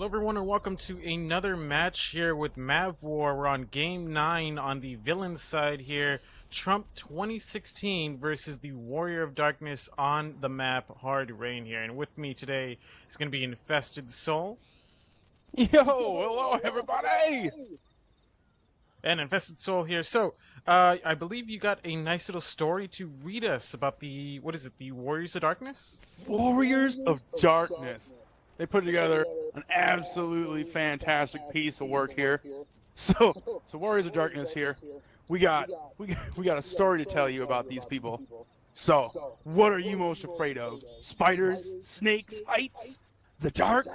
Hello everyone and welcome to another match here with MavWar. We're on game 9 on the villain side here. Trump 2016 versus the Warrior of Darkness on the map Hard Rain here. And with me today is going to be Infested Soul. Yo, hello everybody! And Infested Soul here. So, I believe you got a nice little story to read us about the, what is it, the Warriors of Darkness? Warriors of Darkness. They put together an absolutely fantastic piece of work here. So Warriors of Darkness here. We got a story to tell you about these people. So, what are you most afraid of? Spiders, snakes, heights, the dark?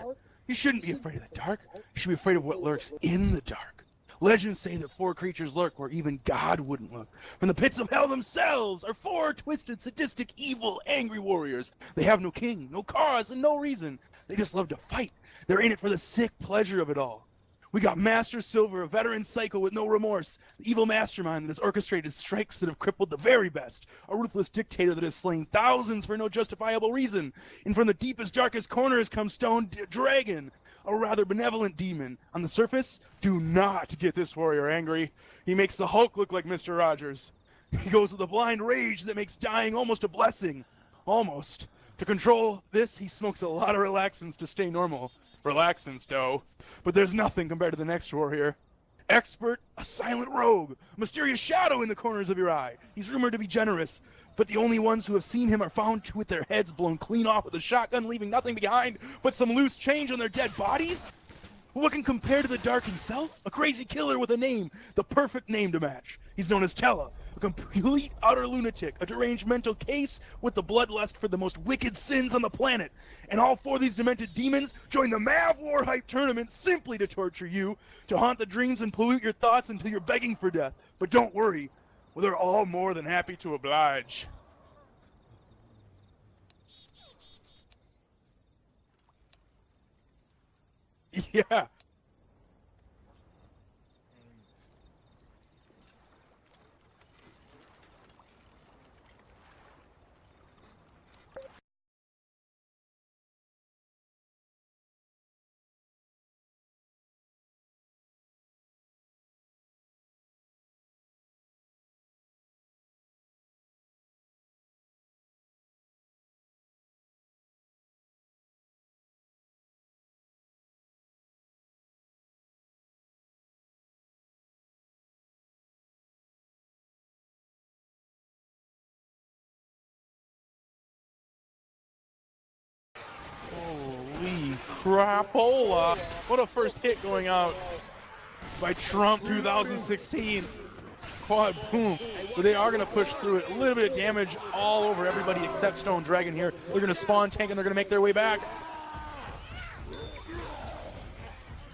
You shouldn't be afraid of the dark. You should be afraid of what lurks in the dark. Legends say that 4 creatures lurk where even God wouldn't look. From the pits of hell themselves are 4 twisted, sadistic, evil, angry warriors. They have no king, no cause, and no reason. They just love to fight. They're in it for the sick pleasure of it all. We got Master Silver, a veteran psycho with no remorse, the evil mastermind that has orchestrated strikes that have crippled the very best, a ruthless dictator that has slain thousands for no justifiable reason. And from the deepest, darkest corners comes Stone Dragon, a rather benevolent demon. On the surface, do not get this warrior angry. He makes the Hulk look like Mr. Rogers. He goes with a blind rage that makes dying almost a blessing. Almost. To control this, he smokes a lot of relaxants to stay normal. Relaxants, though. But there's nothing compared to the next warrior. Expert, a silent rogue, a mysterious shadow in the corners of your eye. He's rumored to be generous, but the only ones who have seen him are found with their heads blown clean off with a shotgun, leaving nothing behind but some loose change on their dead bodies? What can compare to the Dark himself? A crazy killer with a name, the perfect name to match. He's known as Tella, a complete, utter lunatic, a deranged mental case with the bloodlust for the most wicked sins on the planet. And all 4 of these demented demons join the MavWar hype tournament simply to torture you, to haunt the dreams and pollute your thoughts until you're begging for death. But don't worry, well, they're all more than happy to oblige. Yeah. Holy crapola! What a first hit going out by Trump 2016. Quad boom. But they are going to push through it. A little bit of damage all over everybody except Stone Dragon here. They're going to spawn tank and they're going to make their way back.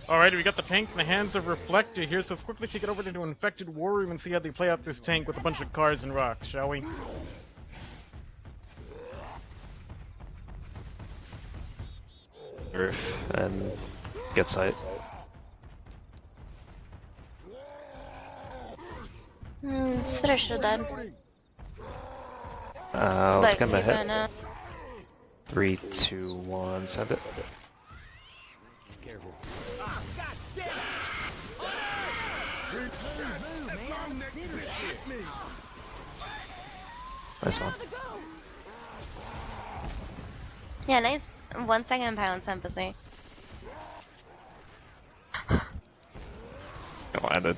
Alright, we got the tank in the hands of Reflector here, so let's quickly take it over to Infected War Room and see how they play out this tank with a bunch of cars and rocks, shall we? And get sight. Spitter should have died. Let's get him a hit. Banana. 3, 2, 1, send it. Nice one. Yeah, nice 1 second pound sympathy. It landed.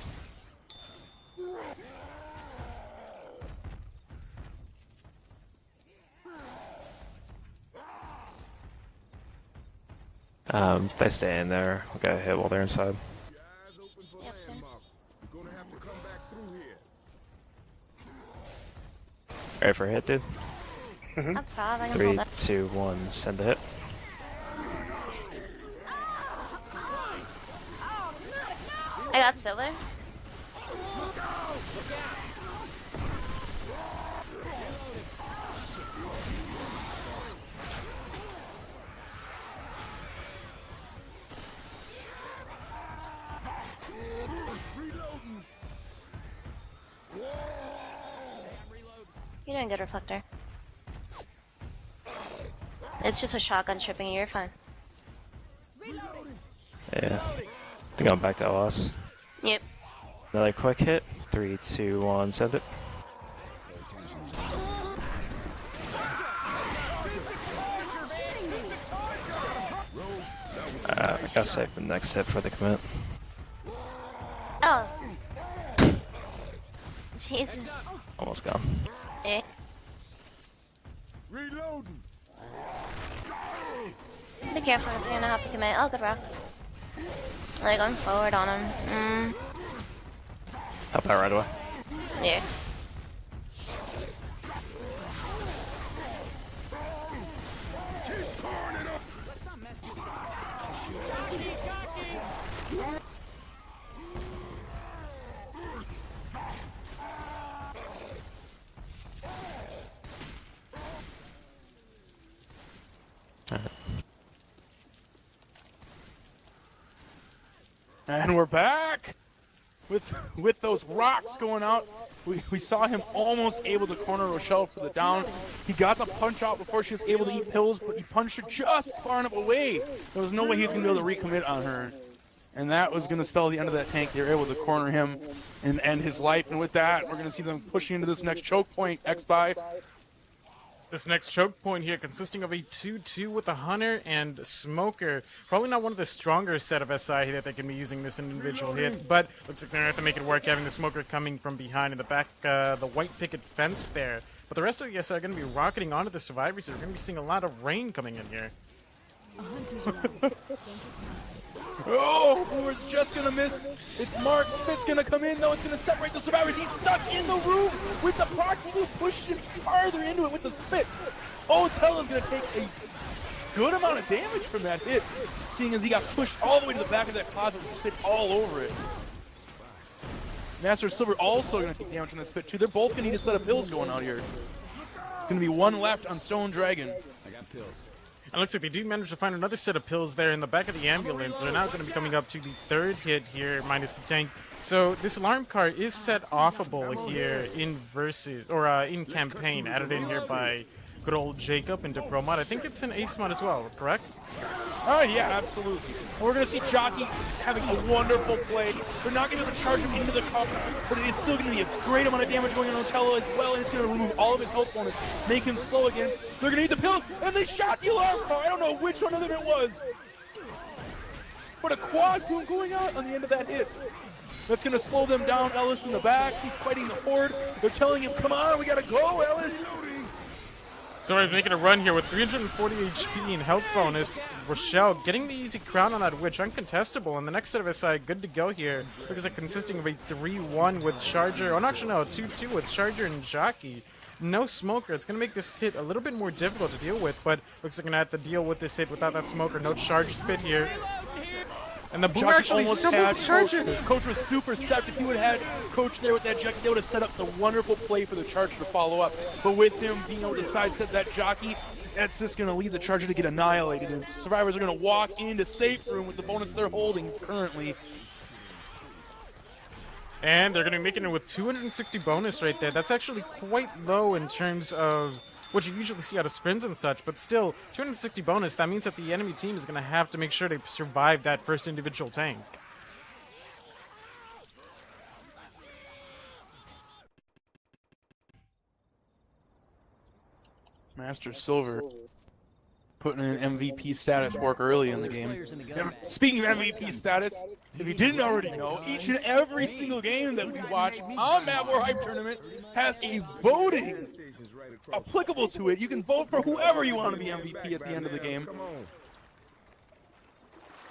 If they stay in there, we'll get a hit while they're inside. Yep, soon. Ready for a hit, dude? Up top, I can 3, hold up. 2, 1, send the hit. I got silver. You're doing good, Reflector. It's just a shotgun tripping you, you're fine. Yeah. I think I'm back to LS. Yep. Another quick hit. 3, 2, 1, send it. I gotta save the next hit for the commit. Oh. Jesus. Almost gone. Eh. Reloading. Be careful, because you're gonna have to commit. Oh, good rough. They're going forward on him. Help out right away. Yeah. And we're back with those rocks going out. We saw him almost able to corner Rochelle for the down. He got the punch out before she was able to eat pills, but he punched her just far enough away. There was no way he was going to be able to recommit on her. And that was going to spell the end of that tank. They were able to corner him and end his life. And with that, we're going to see them pushing into this next choke point. X-By. This next choke point here consisting of a 2-2 with a Hunter and Smoker. Probably not one of the stronger set of SI that they can be using this individual hit, but looks like they're going to have to make it work, having the Smoker coming from behind in the back, the white picket fence there. But the rest of the SI are going to be rocketing onto the survivors, so we're going to be seeing a lot of rain coming in here. Oh, Bluer's just going to miss. It's Mark. Spit's going to come in, though. It's going to separate the survivors. He's stuck in the roof with the proxy who pushed him farther into it with the Spit. Oh, Tella's going to take a good amount of damage from that hit, seeing as he got pushed all the way to the back of that closet with Spit all over it. Master Silver also going to take damage from that Spit, too. They're both going to need a set of pills going out here. Going to be one left on Stone Dragon. I got pills. And it looks like they do manage to find another set of pills there in the back of the ambulance. They're now going to be coming up to the third hit here, minus the tank. So this alarm car is set offable here in Versus, or in campaign, added in here by good old Jacob into Pro Mod. I think it's an Ace Mod as well, correct? Oh, yeah, absolutely. We're going to see Jockey having a wonderful play. They're not going to be able to charge him into the cup, but it is still going to be a great amount of damage going on Othello as well, and it's going to remove all of his health bonus, make him slow again. They're going to need the pills, and they shot the alarm car. I don't know which one of them it was. But a quad boom going out on the end of that hit. That's going to slow them down. Ellis in the back. He's fighting the horde. They're telling him, come on, we got to go, Ellis. So we're making a run here with 340 HP and health bonus. Rochelle getting the easy crown on that witch, uncontestable. And the next set of SI good to go here. Looks like consisting of a 3-1 with Charger. Oh, no, actually, no, 2-2 with Charger and Jockey. No Smoker. It's going to make this hit a little bit more difficult to deal with, but looks like I'm going to have to deal with this hit without that Smoker. No Charge Spit here. And the Boomer actually stumbles Charger. Coach was super set. If he would have had Coach there with that Jockey, they would have set up the wonderful play for the Charger to follow up. But with him being able to sidestep that Jockey, that's just going to lead the Charger to get annihilated. And survivors are going to walk into safe room with the bonus they're holding currently. And they're going to be making it with 260 bonus right there. That's actually quite low in terms of what you usually see out of sprints and such, but still, 260 bonus, that means that the enemy team is going to have to make sure they survive that first individual tank. Master Silver putting in MVP status work early in the game. Speaking of MVP status, if you didn't already know, each and every single game that we watch on MavWar Hype Tournament has a voting applicable to it. You can vote for whoever you want to be MVP at the end of the game.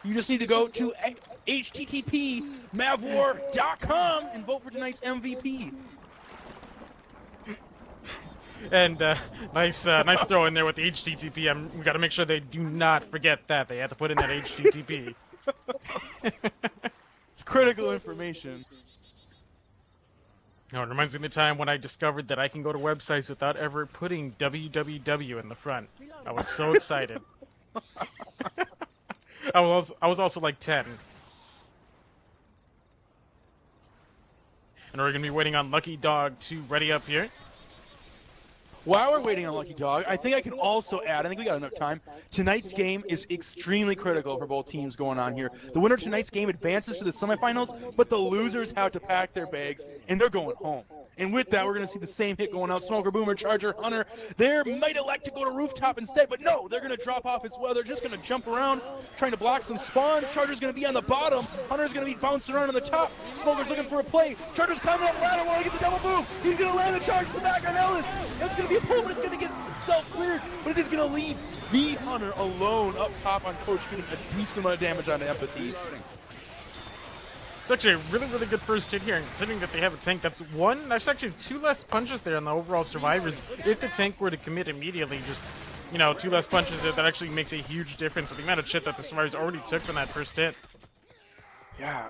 You just need to go to http://mavwar.com and vote for tonight's MVP. And nice throw in there with the HTTP. We got to make sure they do not forget that. They have to put in that HTTP. It's critical information. Oh, it reminds me of the time when I discovered that I can go to websites without ever putting www in the front. I was so excited. I was also like 10. And we're going to be waiting on Lucky Dog to ready up here. While we're waiting on Lucky Dog, I think I can also add, I think we got enough time, tonight's game is extremely critical for both teams going on here. The winner of tonight's game advances to the semifinals, but the losers have to pack their bags, and they're going home. And with that, we're going to see the same hit going out. Smoker, Boomer, Charger, Hunter. They might elect to go to Rooftop instead, but no, they're going to drop off as well. They're just going to jump around, trying to block some spawns. Charger's going to be on the bottom. Hunter's going to be bouncing around on the top. Smoker's looking for a play. Charger's coming up ladder while he gets the double boom. He's going to land the charge to the back on Ellis. It's going to be a pull, but it's going to get self-cleared. But it is going to leave the Hunter alone up top on Coach, getting a decent amount of damage on Empathy. It's actually a really, really good first hit here, and considering that they have a tank, that's actually 2 less punches there on the overall survivors. If the tank were to commit immediately, just, 2 less punches, that actually makes a huge difference with the amount of shit that the survivors already took from that first hit. Yeah,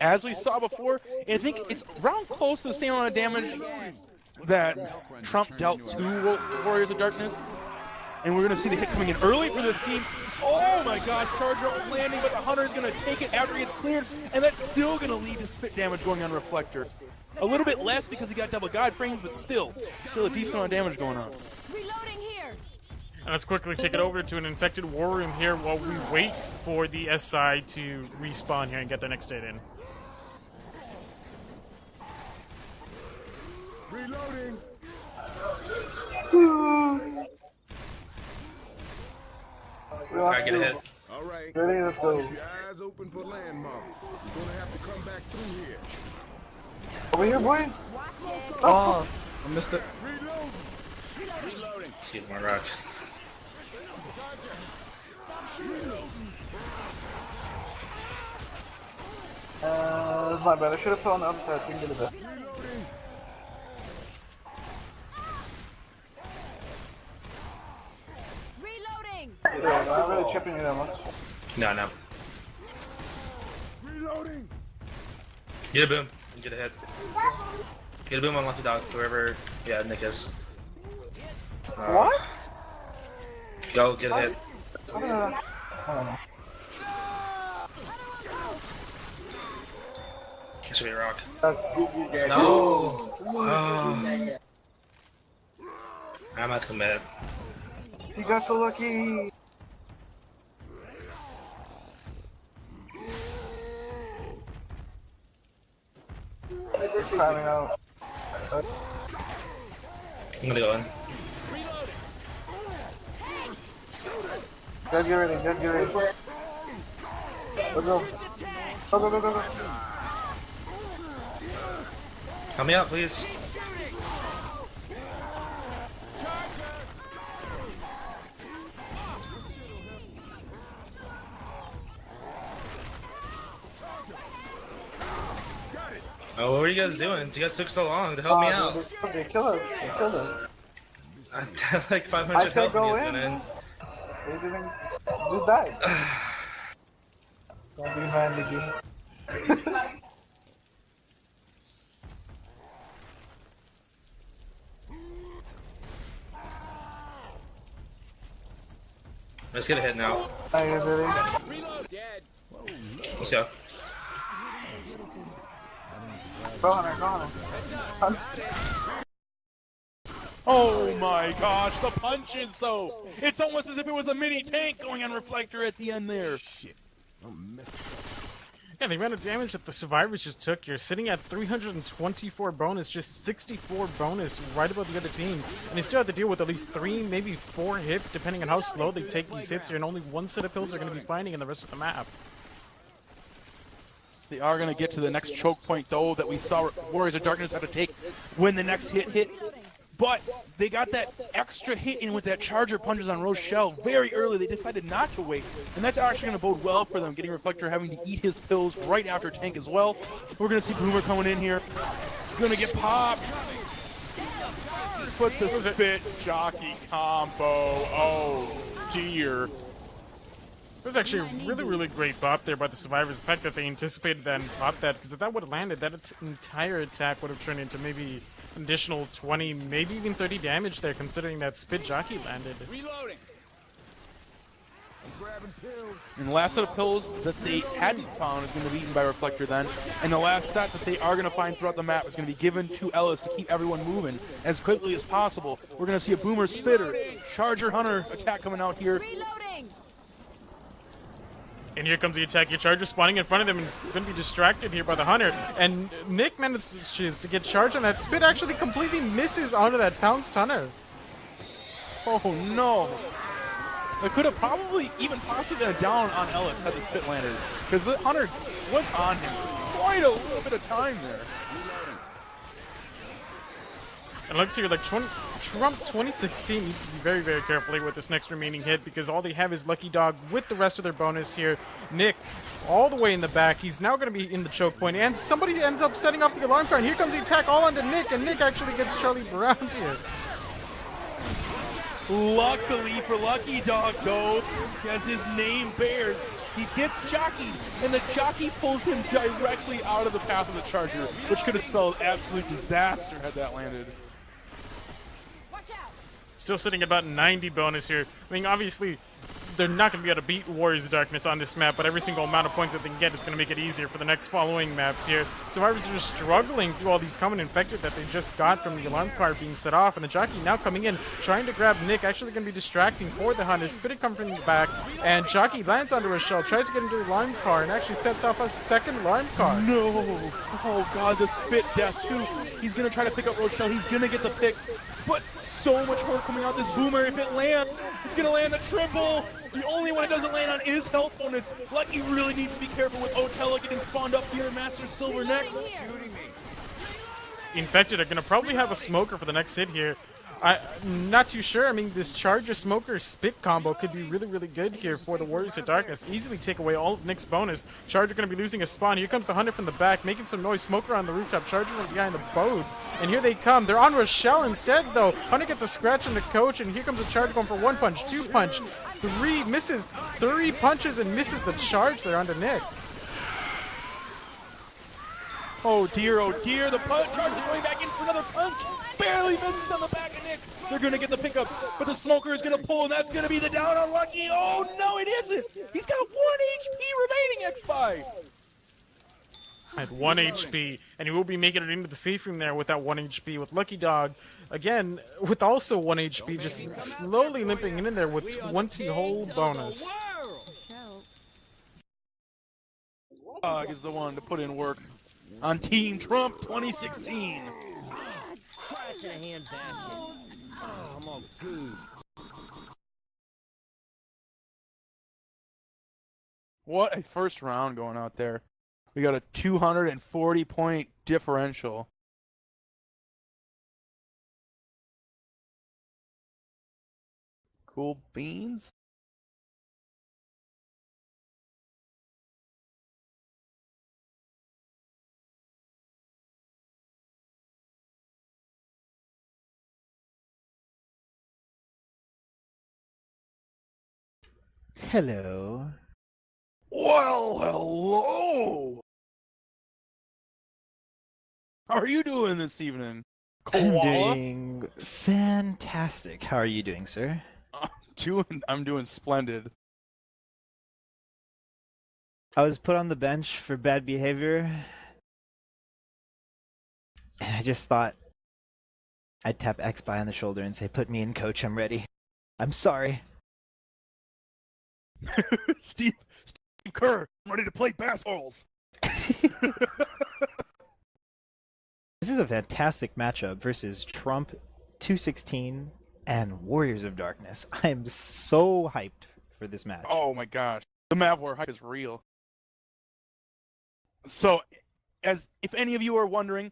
as we saw before, I think it's around close to the same amount of damage that Trump dealt to Warriors of Darkness. And we're going to see the hit coming in early for this team. Oh my god, Charger landing, but the Hunter's going to take it after he gets cleared, and that's still going to lead to spit damage going on Reflector. A little bit less because he got double God frames, but still a decent amount of damage going on. Reloading here. And let's quickly take it over to an infected war room here while we wait for the SI to respawn here and get their next hit in. Reloading. Try to get ahead. All right. Ready, let's go. Keep your eyes open for landmarks. You're gonna have to come back through here. Over here, boy. Oh, I missed it. Reloading. See more rocks. That's my bad. I should have put on the other side so you can get it back. Reloading. Reloading. Yeah, I'm not really chipping you that much. No. Reloading. Get a boom. Get a hit. Get a boom on Lucky Dog, whoever. Yeah, Nick is. What? Go, get a hit. I don't know. Should be a rock. No. No! Oh. I'm at the commit. He got so lucky. Timing out. I'm gonna go in. Guys, get ready. Guys, get ready. Let's go. Go. Help me out, please. Oh, what were you guys doing? You guys took so long to help me out. They kill us. They killed us. I had like 500 I said health when go you guys in. went in. They didn't. Just died. Don't be mad, Nikki. Let's get a hit now. Are you ready? Let's go. Go Hunter. Oh my gosh, the punches though! It's almost as if it was a mini tank going on Reflector at the end there. Yeah, the amount of damage that the survivors just took, you're sitting at 324 bonus, just 64 bonus right above the other team. And you still have to deal with at least 3, maybe 4 hits, depending on how slow they take these hits here, and only 1 set of pills are going to be finding in the rest of the map. They are going to get to the next choke point though that we saw Warriors of Darkness have to take when the next hit. But they got that extra hit in with that Charger punches on Rochelle very early. They decided not to wait, and that's actually going to bode well for them, getting Reflector having to eat his pills right after Tank as well. We're going to see Boomer coming in here. Going to get popped. Put the spit jockey combo. Oh, dear. It was actually a really, really great bop there by the survivors. The fact that they anticipated that and popped that, because if that would have landed, that entire attack would have turned into maybe an additional 20, maybe even 30 damage there, considering that spit jockey landed. Reloading. Grabbing pills. And the last set of pills that they hadn't found is going to be eaten by Reflector then. And the last set that they are going to find throughout the map is going to be given to Ellis to keep everyone moving as quickly as possible. We're going to see a Boomer Spitter, Charger Hunter attack coming out here. And here comes the attack. Your Charger spawning in front of them and he's going to be distracted here by the Hunter. And Nick manages to get charged on that. Spit actually completely misses onto that pounced Hunter. Oh no. It could have probably even possibly been a down on Ellis had the Spit landed. Because the Hunter was on him for quite a little bit of time there. And looks here like Trump 2016 needs to be very, very carefully with this next remaining hit because all they have is Lucky Dog with the rest of their bonus here. Nick all the way in the back. He's now going to be in the choke point, and somebody ends up setting off the alarm car, and here comes the attack all onto Nick, and Nick actually gets Charlie Brown here. Luckily for Lucky Dog, though, as his name bears, he gets jockeyed, and the jockey pulls him directly out of the path of the Charger, which could have spelled absolute disaster had that landed. Still sitting at about 90 bonus here. I mean, obviously, they're not going to be able to beat Warriors of Darkness on this map, but every single amount of points that they can get is going to make it easier for the next following maps here. Survivors are just struggling through all these common infected that they just got from the alarm car being set off, and the jockey now coming in, trying to grab Nick, actually going to be distracting for the Hunter. Spit comes from the back, and jockey lands under a shell, tries to get into the alarm car, and actually sets off a second alarm car. No! Oh god, the Spit death too. He's going to try to pick up Rochelle. He's going to get the pick, but so much more coming out this Boomer. If it lands, it's going to land a triple. The only one it doesn't land on is health bonus. Lucky really needs to be careful with Otella getting spawned up here. Master Silver next. Infected are going to probably have a smoker for the next hit here. I'm not too sure. I mean, this Charger Smoker Spit combo could be really, really good here for the Warriors of Darkness. Easily take away all of Nick's bonus. Charger going to be losing a spawn. Here comes the Hunter from the back, making some noise. Smoker on the rooftop. Charger from behind the boat. And here they come. They're on Rochelle instead, though. Hunter gets a scratch on the coach, and here comes the Charger going for one punch, two punch, three misses, three punches, and misses the charge there onto Nick. Oh dear, the punch. Charger's going back in for another punch. Barely misses on the back of Nick. They're going to get the pickups, but the Smoker is going to pull, and that's going to be the down on Lucky. Oh no, it isn't. He's got 1 HP remaining, X-Spy. At 1 HP, and he will be making it into the safe room there with that 1 HP, with Lucky Dog, again, with also 1 HP, just slowly limping in there with 20 whole bonus. Dog is the one to put in work on Team Trump 2016. What a first round going out there. We got a 240-point differential. Cool beans. Hello. Well, hello. How are you doing this evening, Koala? I'm doing fantastic. How are you doing, sir? I'm doing splendid. I was put on the bench for bad behavior, and I just thought I'd tap X-Spy on the shoulder and say, "Put me in, coach. I'm ready." I'm sorry. Steve Kerr, I'm ready to play baseballs. This is a fantastic matchup versus Trump 216 and Warriors of Darkness. I'm so hyped for this match. Oh my gosh. The MavWar hype is real. So, if any of you are wondering,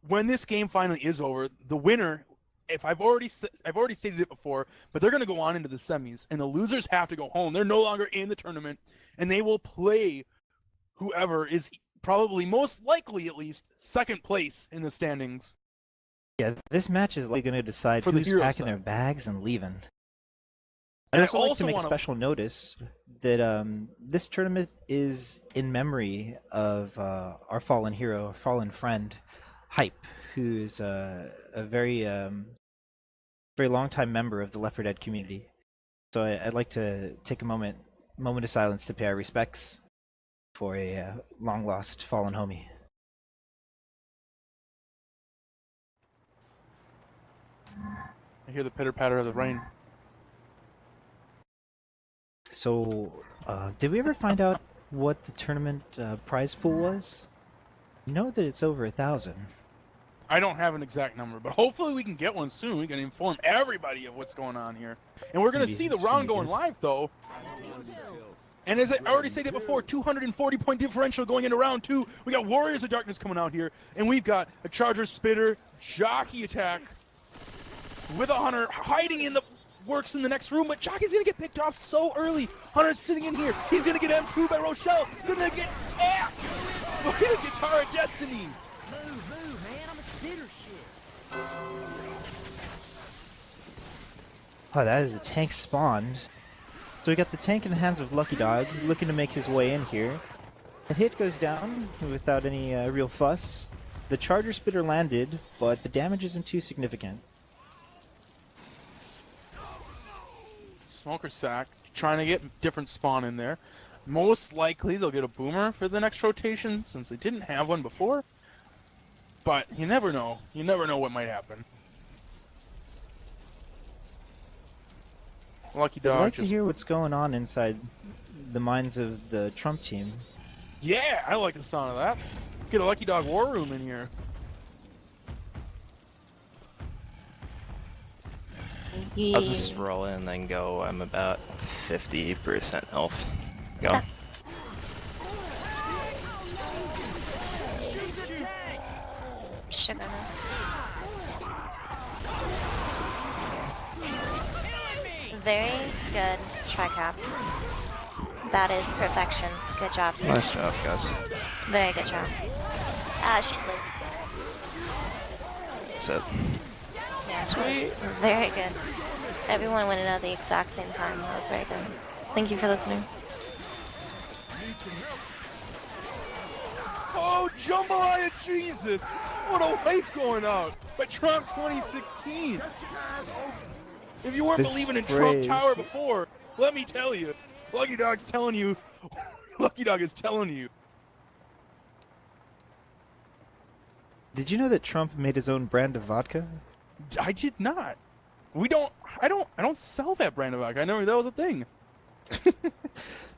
when this game finally is over, the winner, if I've already stated it before, but they're going to go on into the semis, and the losers have to go home. They're no longer in the tournament, and they will play whoever is probably, most likely at least, second place in the standings. Yeah, this match is like going to decide For the who's hero packing their side. bags and leaving. And I'd I also like to also make wanna- special notice that this tournament is in memory of our fallen hero, our fallen friend, Hype, who's a very very long-time member of the Left 4 Dead community. So I'd like to take a moment moment of silence to pay our respects for a long-lost fallen homie. I hear the pitter-patter of the rain. So, did we ever find out what the tournament prize pool was? You know that it's over 1,000. I don't have an exact number, but hopefully we can get one soon. We can inform everybody of what's going on here. And we're going to see the round going live, though. And as I already stated before, 240-point differential going into round 2. We got Warriors of Darkness coming out here, and we've got a Charger Spitter jockey attack with a Hunter hiding in the works in the next room, but Jockey's going to get picked off so early. Hunter's sitting in here. He's going to get M2 by Rochelle. Going to get axed by the Guitar of Destiny. Move, man, I'm a spitter shit. Oh, that is a tank spawned. So we got the tank in the hands of Lucky Dog, looking to make his way in here. The hit goes down without any real fuss. The Charger Spitter landed, but the damage isn't too significant. Smoker Sack trying to get different spawn in there. Most likely they'll get a Boomer for the next rotation since they didn't have one before. But you never know. You never know what might happen. Lucky Dog. I'd like just... to hear what's going on inside the minds of the Trump team. Yeah, I like the sound of that. Get a Lucky Dog war room in here. I'll just roll in and then go. I'm about 50% health. Go. Sugar. Very good tri-cap. That is perfection. Good job, sir. Nice job, guys. Very good job. She's loose. That's it. Yeah, sweet. Very good. Everyone went in at the exact same time. That was very good. Thank you for listening. Oh, Jambalaya Jesus! What a hype going out by Trump 2016! If you weren't believing in Trump Tower before, let me tell you, Lucky Dog's telling you, Lucky Dog is telling you. Did you know that Trump made his own brand of vodka? I did not. I don't sell that brand of vodka. I never knew that was a thing.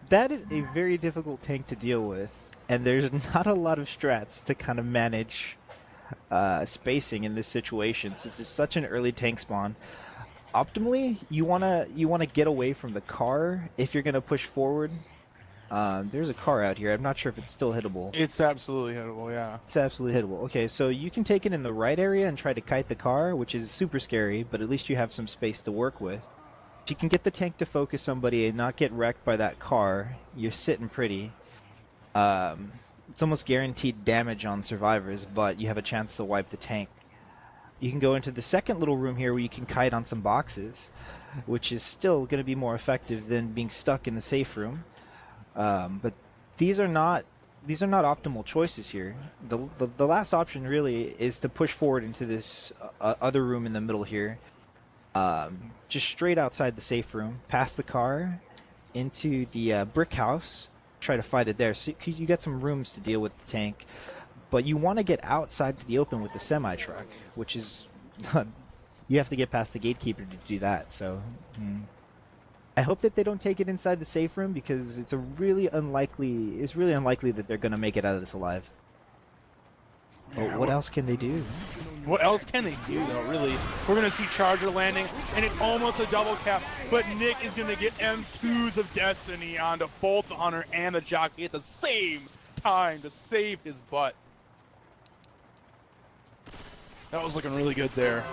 That is a very difficult tank to deal with, and there's not a lot of strats to kind of manage spacing in this situation since it's such an early tank spawn. Optimally, you wanna get away from the car if you're gonna push forward. There's a car out here. I'm not sure if it's still hittable. It's absolutely hittable, yeah. It's absolutely hittable. Okay, so you can take it in the right area and try to kite the car, which is super scary, but at least you have some space to work with. If you can get the tank to focus somebody and not get wrecked by that car, you're sitting pretty. It's almost guaranteed damage on survivors, but you have a chance to wipe the tank. You can go into the second little room here where you can kite on some boxes, which is still going to be more effective than being stuck in the safe room. But these are not optimal choices here. The last option really is to push forward into this other room in the middle here, just straight outside the safe room, past the car, into the brick house. Try to fight it there. So you get some rooms to deal with the tank. But you want to get outside to the open with the semi-truck, which is... you have to get past the gatekeeper to do that, so... I hope that they don't take it inside the safe room, because it's really unlikely that they're going to make it out of this alive. But what else can they do? What else can they do, though, really? We're going to see Charger landing, and it's almost a double cap, but Nick is going to get M2s of Destiny onto both the Hunter and the Jockey at the same time to save his butt. That was looking really good there.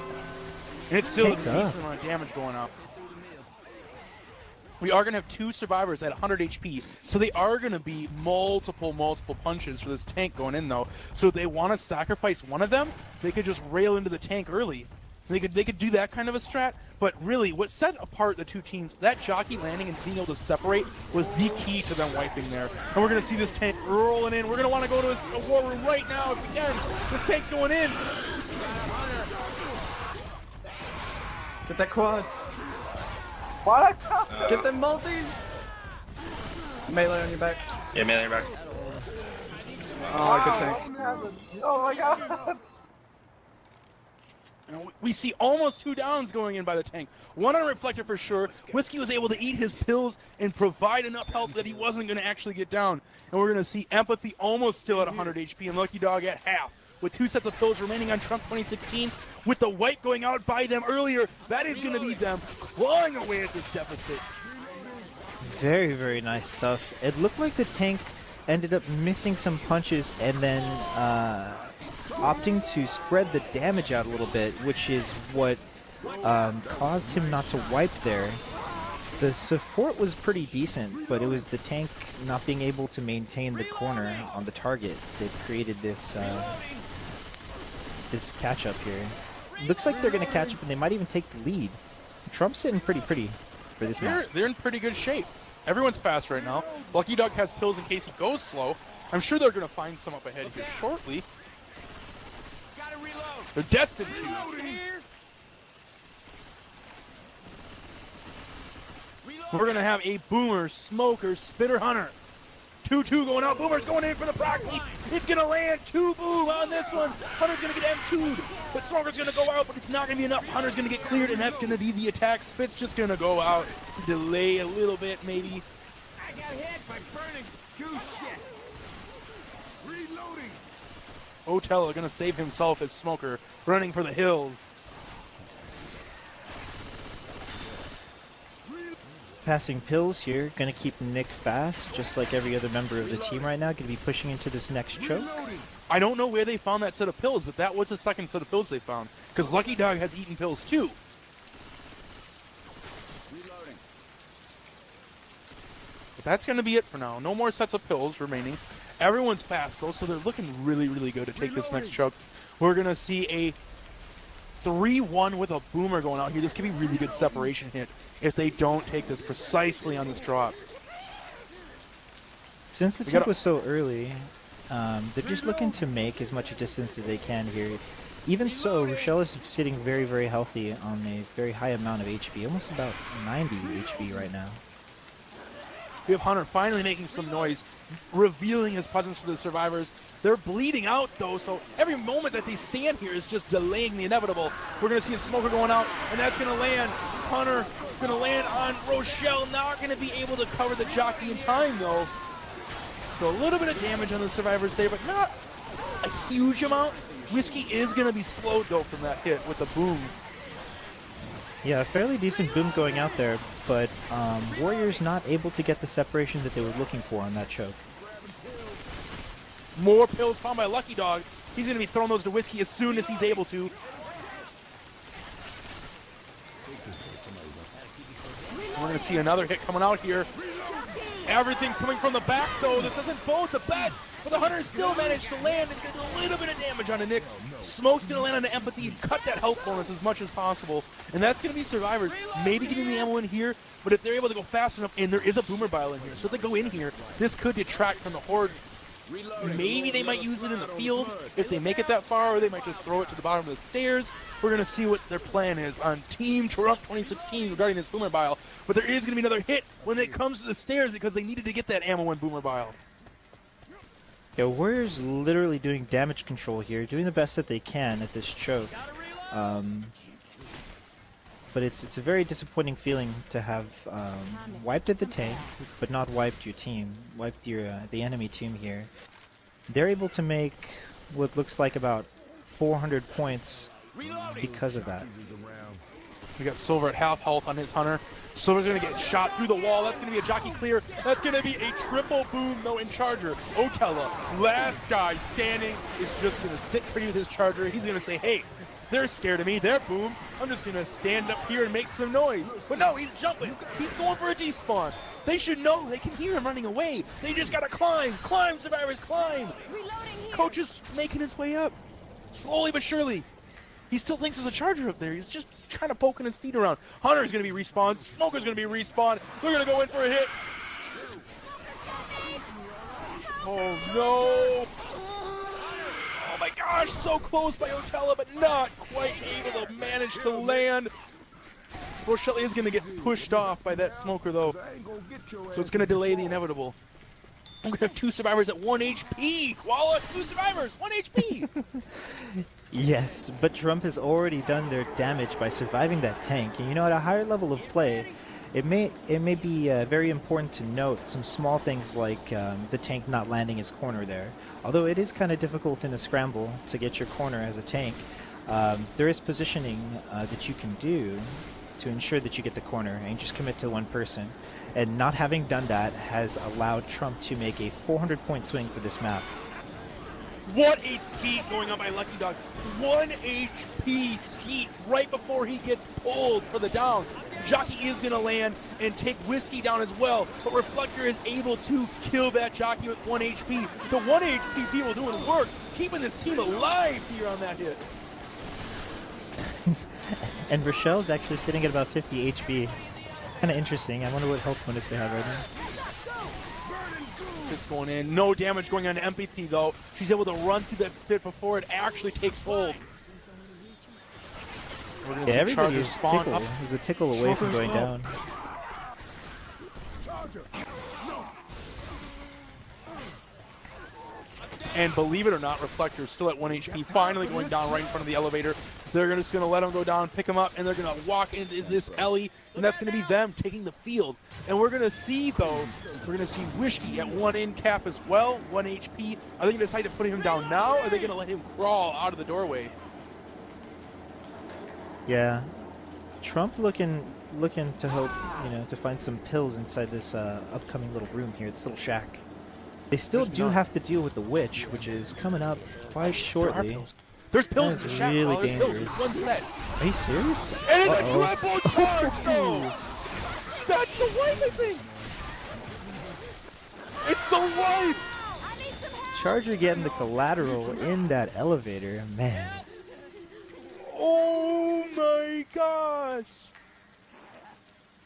And it's still a decent amount of damage going up. We are going to have 2 survivors at 100 HP, so they are going to be multiple punches for this tank going in, though. So if they want to sacrifice one of them, they could just rail into the tank early. They could do that kind of a strat, but really, what set apart the two teams, that Jockey landing and being able to separate was the key to them wiping there. And we're going to see this tank rolling in. We're going to want to go to a war room right now if we can. This tank's going in. Get that quad. What? Get them multis. Melee on your back. Yeah, man, you're back. Oh, good tank. Oh my god! And we see almost 2 downs going in by the tank. 1 on Reflector for sure. Whiskey was able to eat his pills and provide enough health that he wasn't going to actually get down. And we're going to see Empathy almost still at 100 HP and Lucky Dog at half. With 2 sets of pills remaining on Trump 2016, with the wipe going out by them earlier, that is going to be them clawing away at this deficit. Very, very nice stuff. It looked like the tank ended up missing some punches and then opting to spread the damage out a little bit, which is what caused him not to wipe there. The support was pretty decent, but it was the tank not being able to maintain the corner on the target that created this this catch-up here. Looks like they're going to catch up, and they might even take the lead. Trump's sitting pretty for this match. They're in pretty good shape. Everyone's fast right now. Lucky Dog has pills in case he goes slow. I'm sure they're going to find some up ahead here shortly. They're destined to. We're going to have a Boomer, Smoker, Spitter, Hunter. 2-2 going out. Boomer's going in for the proxy. It's going to land. 2 boom on this one. Hunter's going to get M2'd. But Smoker's going to go out, but it's not going to be enough. Hunter's going to get cleared, and that's going to be the attack. Spit's just going to go out. Delay a little bit, maybe. I got hit by burning goose shit. Reloading. Otella going to save himself as Smoker, running for the hills. Passing pills here, gonna keep Nick fast, just like every other member of the team right now. Gonna be pushing into this next choke. I don't know where they found that set of pills, but that was the second set of pills they found. Because Lucky Dog has eaten pills too. But that's going to be it for now. No more sets of pills remaining. Everyone's fast though, so they're looking really good to take this next choke. We're going to see a 3-1 with a Boomer going out here. This could be really good separation hit if they don't take this precisely on this drop. Since the tip was so early, they're just looking to make as much distance as they can here. Even so, Rochelle is sitting very healthy on a very high amount of HP, almost about 90 HP right now. We have Hunter finally making some noise, revealing his presence to the survivors. They're bleeding out though, so every moment that they stand here is just delaying the inevitable. We're going to see a Smoker going out, and that's going to land. Hunter going to land on Rochelle, not going to be able to cover the jockey in time though. So a little bit of damage on the survivors there, but not a huge amount. Whiskey is going to be slowed though from that hit with the boom. Yeah, a fairly decent boom going out there, but Warriors not able to get the separation that they were looking for on that choke. More pills found by Lucky Dog. He's going to be throwing those to Whiskey as soon as he's able to. We're going to see another hit coming out here. Everything's coming from the back though. This isn't both the best, but the Hunter still managed to land. It's going to do a little bit of damage on the Nick. Smoke's going to land on the Empathy and cut that health bonus as much as possible. And that's going to be survivors. Maybe getting the ammo in here, but if they're able to go fast enough, and there is a Boomer Bile in here, so if they go in here, this could detract from the Horde. Maybe they might use it in the field if they make it that far, or they might just throw it to the bottom of the stairs. We're going to see what their plan is on Team Trump 2016 regarding this Boomer Bile. But there is going to be another hit when it comes to the stairs because they needed to get that ammo in Boomer Bile. Yeah, Warriors literally doing damage control here, doing the best that they can at this choke. But it's a very disappointing feeling to have wiped at the tank, but not wiped your team, wiped your the enemy team here. They're able to make what looks like about 400 points because of that. We got Silver at half health on his Hunter. Silver's going to get shot through the wall. That's going to be a jockey clear. That's going to be a triple boom, though, in Charger. Otella, last guy standing, is just going to sit pretty with his Charger. He's going to say, hey, they're scared of me. They're boom. I'm just going to stand up here and make some noise. But no, he's jumping. He's going for a despawn. They should know. They can hear him running away. They just got to climb. Climb, survivors, climb. Coach is making his way up. Slowly but surely. He still thinks there's a Charger up there. He's just kind of poking his feet around. Hunter's going to be respawned. Smoker's going to be respawned. They're going to go in for a hit. Oh, no. Oh, my gosh. So close by Otella, but not quite able to manage to land. Rochelle is going to get pushed off by that smoker, though. So it's going to delay the inevitable. I'm going to have 2 survivors at 1 HP. Koala, 2 survivors, 1 HP. Yes, but Trump has already done their damage by surviving that tank. And you know, at a higher level of play, it may be very important to note some small things like the tank not landing his corner there. Although it is kind of difficult in a scramble to get your corner as a tank, there is positioning that you can do to ensure that you get the corner and just commit to one person. And not having done that has allowed Trump to make a 400-point swing for this map. What a skeet going on by Lucky Dog. 1 HP skeet right before he gets pulled for the down. Jockey is going to land and take Whiskey down as well, but Reflector is able to kill that Jockey with 1 HP. The 1 HP people doing work, keeping this team alive here on that hit. And Rochelle's actually sitting at about 50 HP. Kind of interesting. I wonder what health bonus they have right now. It's going in. No damage going on to Empathy, though. She's able to run through that spit before it actually takes hold. Yeah, everybody is a tickle away from going down. And believe it or not, Reflector's still at 1 HP, finally going down right in front of the elevator. They're just going to let him go down, pick him up, and they're going to walk into this Ellie, and that's going to be them taking the field. And we're going to see, though, we're going to see Whiskey at 1 in cap as well, 1 HP. Are they going to decide to put him down now, or are they going to let him crawl out of the doorway? Yeah, Trump looking to hope, you know, to find some pills inside this upcoming little room here, this little shack. They still do have to deal with the witch, which is coming up quite shortly. There's pills in the shack. Really There's pills. dangerous. One set. Are you serious? And it's a triple charge, though! That's the wipe, I think! It's the wipe! Charger getting the collateral in that elevator, man. Oh my gosh!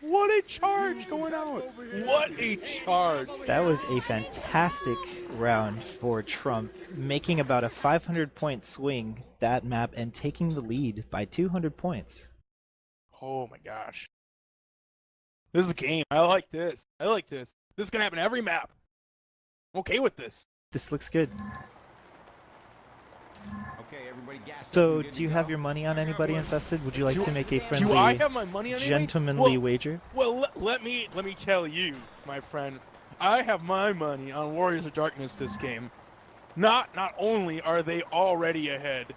What a charge going out! What a charge! That was a fantastic round for Trump, making about a 500-point swing that map and taking the lead by 200 points. Oh my gosh. This is a game. I like this. I like this. This is going to happen every map. I'm okay with this. This looks good. Okay, everybody gas up So, and good do you to have go. your money on anybody Infested? Would you like to make a Do I friendly, have my money on anybody? gentlemanly wager? Well, let me tell you, my friend. I have my money on Warriors of Darkness this game. Not only are they already ahead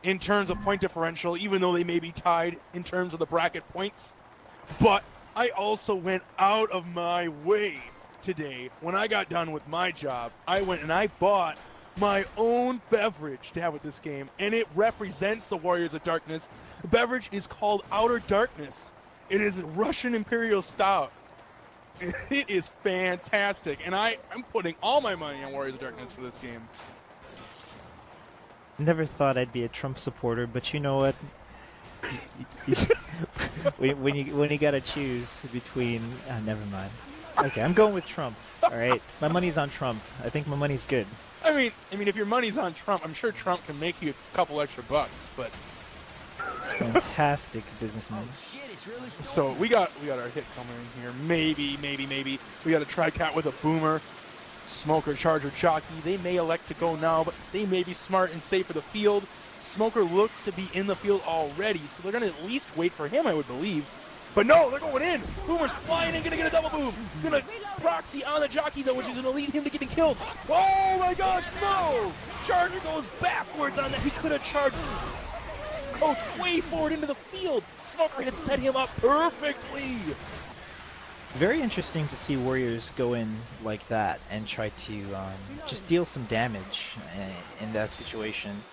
in terms of point differential, even though they may be tied in terms of the bracket points, but I also went out of my way today. When I got done with my job, I went and I bought my own beverage to have with this game, and it represents the Warriors of Darkness. The beverage is called Outer Darkness. It is Russian Imperial Stout. It is fantastic, and I'm putting all my money on Warriors of Darkness for this game. Never thought I'd be a Trump supporter, but you know what? when you gotta choose between, never mind. Okay, I'm going with Trump. All right, my money's on Trump. I think my money's good. I mean, if your money's on Trump, I'm sure Trump can make you a couple extra bucks, but Fantastic businessman. so we got our hit coming in here. Maybe we got a tri-cat with a boomer, Smoker, Charger, Jockey. They may elect to go now, but they may be smart and safe for the field. Smoker looks to be in the field already, so they're gonna at least wait for him, I would believe. But no, they're going in. Boomer's flying in, gonna get a double boom. Gonna proxy on the Jockey though, which is gonna lead him to getting killed. Oh my gosh, no! Charger goes backwards on that. He could have charged Coach way forward into the field. Smoker had set him up perfectly. Very interesting to see Warriors go in like that and try to just deal some damage in that situation.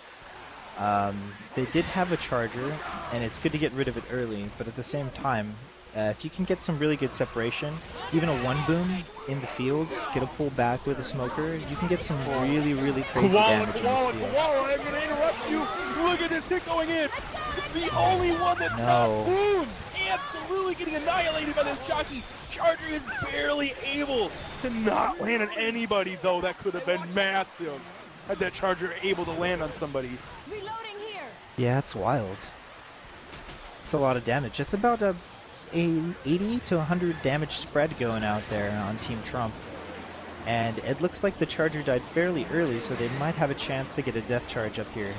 They did have a Charger, and it's good to get rid of it early, but at the same time, if you can get some really good separation, even a one boom in the fields, get a pull back with a Smoker, you can get some really crazy damage in this field. Koala, I'm going to interrupt you. Look at this hit going in. The only one that's not boomed. Absolutely getting annihilated by this Jockey. Charger is barely able to not land on anybody, though. That could have been massive had that Charger able to land on somebody. Yeah, it's wild. It's a lot of damage. It's about a 80 to 100 damage spread going out there on Team Trump. And it looks like the charger died fairly early, so they might have a chance to get a death charge up here.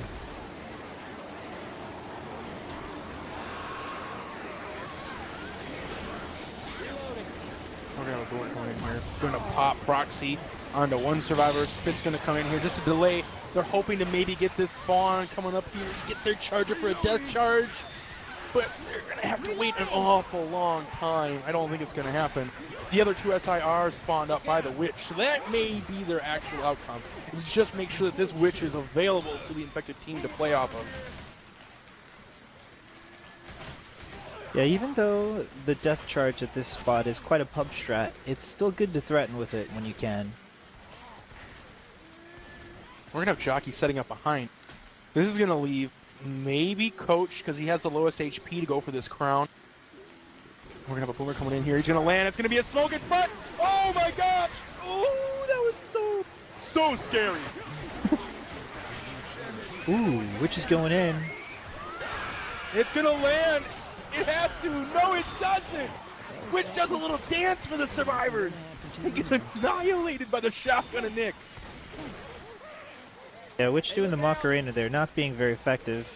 We're gonna go in here. Going to pop proxy onto one survivor. Spit's gonna come in here just to delay. They're hoping to maybe get this spawn coming up here, get their charger for a death charge. But they're gonna have to wait an awful long time. I don't think it's gonna happen. The other two SIRs spawned up by the witch, so that may be their actual outcome. Is just make sure that this witch is available to the infected team to play off of. Yeah, even though the death charge at this spot is quite a pub strat, it's still good to threaten with it when you can. We're gonna have Jockey setting up behind. This is gonna leave maybe Coach, because he has the lowest HP to go for this crown. We're gonna have a boomer coming in here. He's gonna land. It's gonna be a smoke in front. Oh my gosh! Oh, that was so scary. Ooh, witch is going in. It's gonna land. It has to. No, it doesn't. Witch does a little dance for the survivors. It gets annihilated by the shotgun of Nick. Yeah, Witch doing the Macarena there, not being very effective.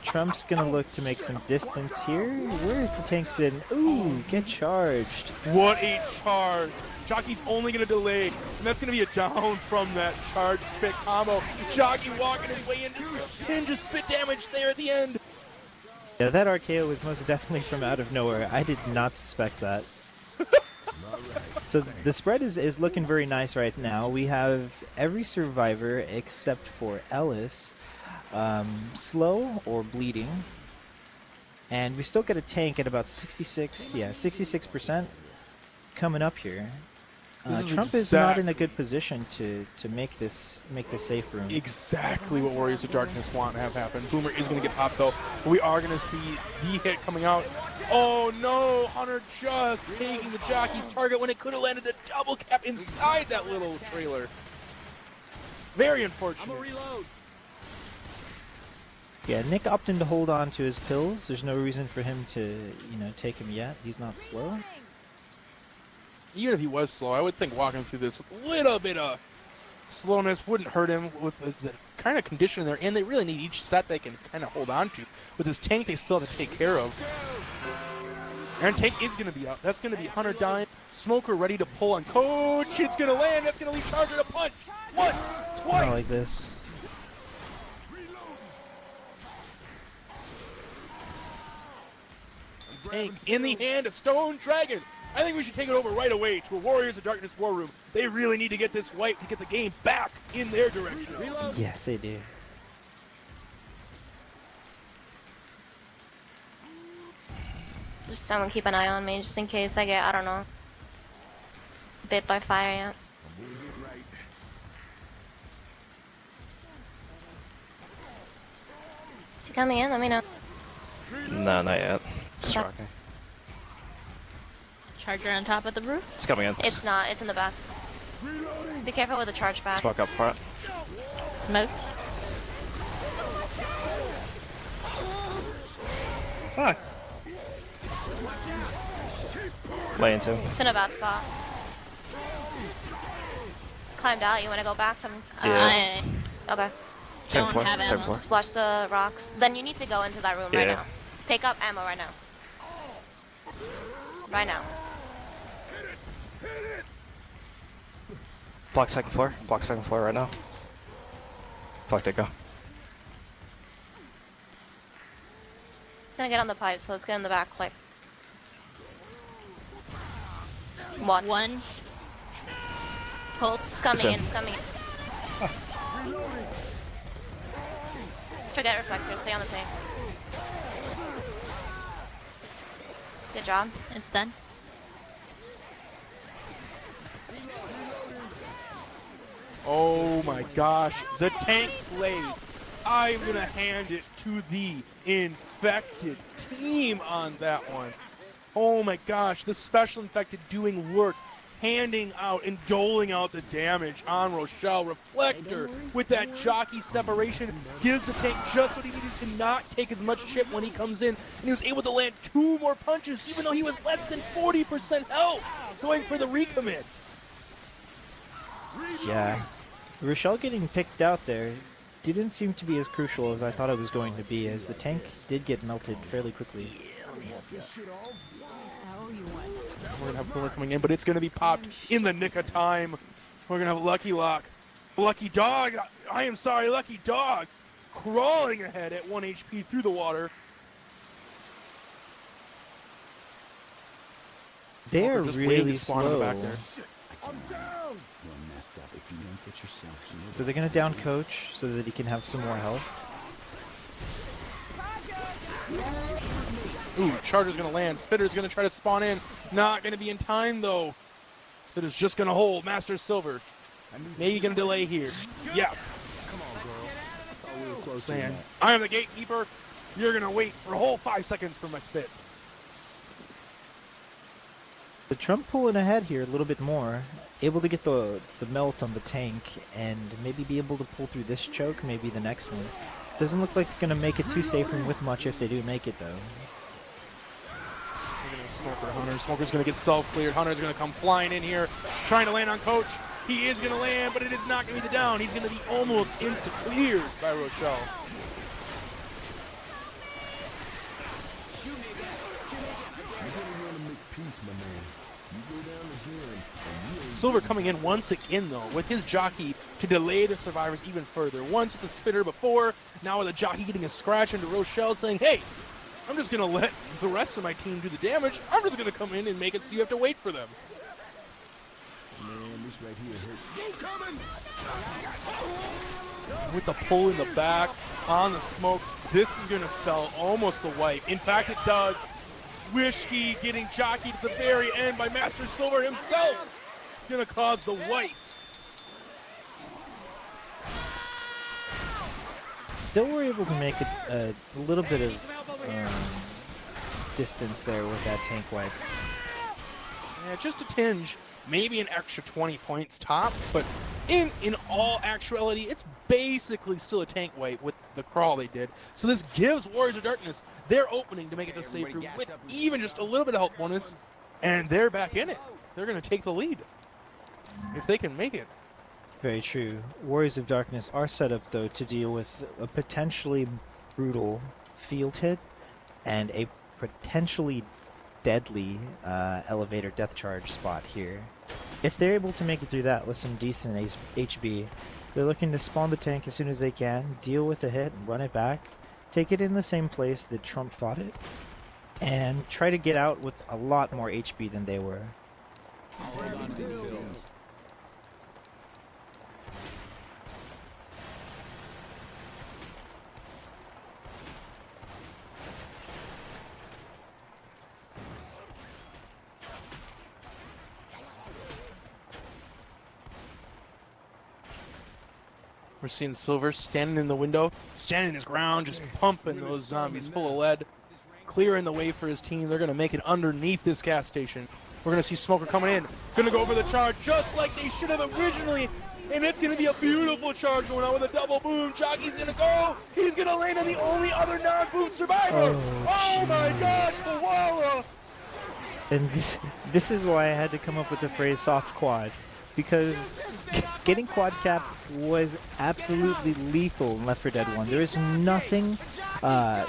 Trump's gonna look to make some distance here. Where's the tanks in? Ooh, get charged. What a charge. Jockey's only going to delay, and that's going to be a down from that charge spit combo. Jockey walking his way into a tinge of spit damage there at the end. Yeah, that RKO was most definitely from out of nowhere. I did not suspect that. So the spread is looking very nice right now. We have every survivor except for Ellis slow or bleeding. And we still get a tank at about 66% coming up here. Trump is not in a good position to make this safe room. Exactly what Warriors of Darkness want to have happen. Boomer is going to get popped though. We are going to see the hit coming out. Oh no, Hunter just taking the Jockey's target when it could have landed a double cap inside that little trailer. Very unfortunate. I'm a reload. Yeah, Nick opting to hold on to his pills. There's no reason for him to, take him yet. He's not slow. Even if he was slow, I would think walking through this little bit of slowness wouldn't hurt him with the kind of condition they're in. They really need each set they can kind of hold on to. With this tank, they still have to take care of. And tank is going to be out. That's going to be Hunter dying. Smoker ready to pull on Coach. It's going to land. That's going to leave Charger to punch. Once, twice. Not like this. Tank in the hand of Stone Dragon. I think we should take it over right away to a Warriors of Darkness war room. They really need to get this wipe to get the game back in their direction. Reload. Yes, they do. Just someone keep an eye on me just in case I get, I don't know, bit by fire ants. Is he coming in? Let me know. No, not yet. It's Okay. rocking. Charger on top of the roof? It's coming in. It's not. It's in the back. Be careful with the charge back. Smoke up front. Smoked. Fuck. Lay into. It's in a bad spot. Climbed out. You want to go back some? Yes. Okay. Same Don't floor. have Same ammo. floor. Just watch the rocks. Then you need to go into that room right Yeah. now. Pick up ammo right now. Right now. Block second floor. Block second floor right now. Block it, go. Gonna get on the pipe, so let's get in the back quick. One. One. Hold. It's coming It's in. in. It's coming in. Forget reflector. Stay on the tank. Good job. It's done. Oh my gosh, the tank plays. I'm gonna hand it to the infected team on that one. Oh my gosh, the special infected doing work, handing out and doling out the damage on Rochelle. Reflector with that jockey separation gives the tank just what he needed to not take as much chip when he comes in, and he was able to land 2 more punches even though he was less than 40% health, going for the recommit. Yeah, Rochelle getting picked out there didn't seem to be as crucial as I thought it was going to be, as the tank did get melted fairly quickly. We're going to have Bullet coming in, but it's going to be popped in the nick of time. We're going to have Lucky Lock. Lucky Dog, I am sorry, Lucky Dog, crawling ahead at 1 HP through the water. They are Just waiting really to spawn in the slow. back there. So they're going to down Coach so that he can have some more health. Ooh, Charger's going to land. Spitter's going to try to spawn in. Not going to be in time, though. Spitter's just going to hold. Master Silver. Maybe going to delay here. Yes. Come on, girl. Thought we were close to Man, that. I am the gatekeeper. You're going to wait for a whole 5 seconds for my spit. The Trump pulling ahead here a little bit more, able to get the melt on the tank and maybe be able to pull through this choke, maybe the next one. Doesn't look like it's going to make it too safe from with much if they do make it, though. We're going to Smoker Hunter. Smoker's going to get self-cleared. Hunter's going to come flying in here, trying to land on Coach. He is going to land, but it is not going to be the down. He's going to be almost insta-cleared by Rochelle. Silver coming in once again, though, with his jockey to delay the survivors even further. Once with the spitter before, now with the jockey getting a scratch into Rochelle, saying, hey, I'm just going to let the rest of my team do the damage. I'm just going to come in and make it so you have to wait for them. Man, this right here hurts. With the pull in the back on the smoke, this is going to spell almost the wipe. In fact, it does. Whiskey getting jockeyed at the very end by Master Silver himself. Going to cause the wipe. Still were able to make a little bit of distance there with that tank wipe. Yeah, just a tinge. Maybe an extra 20 points top, but in all actuality, it's basically still a tank wipe with the crawl they did. So this gives Warriors of Darkness their opening to make it to safe room with even just a little bit of health bonus, and they're back in it. They're going to take the lead if they can make it. Very true. Warriors of Darkness are set up, though, to deal with a potentially brutal field hit and a potentially deadly elevator death charge spot here. If they're able to make it through that with some decent HB, they're looking to spawn the tank as soon as they can, deal with the hit, run it back, take it in the same place that Trump fought it, and try to get out with a lot more HB than they were. We're seeing Silver standing in the window, standing his ground, just pumping those zombies full of lead, clearing the way for his team. They're going to make it underneath this gas station. We're going to see Smoker coming in, going to go for the charge just like they should have originally, and it's going to be a beautiful charge going on with a double boom. Jockey's going to go. He's going to land on the only other non-boom survivor. Oh my God, Koala! And this is why I had to come up with the phrase soft quad, because getting quad cap was absolutely lethal in Left 4 Dead 1. There is nothing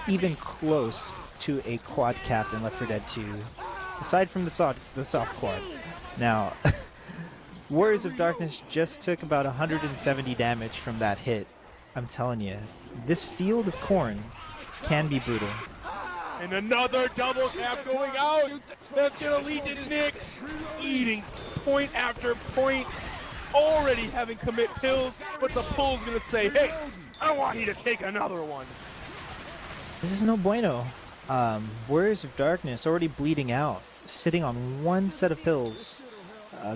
even close to a quad cap in Left 4 Dead 2, aside from the soft quad. Now, Warriors of Darkness just took about 170 damage from that hit. I'm telling you, this field of corn can be brutal. And another double tap going out. That's going to lead to Nick eating point after point. Already having commit pills, but the pull's going to say, hey, I want you to take another one. This is no bueno. Warriors of Darkness already bleeding out, sitting on one set of pills,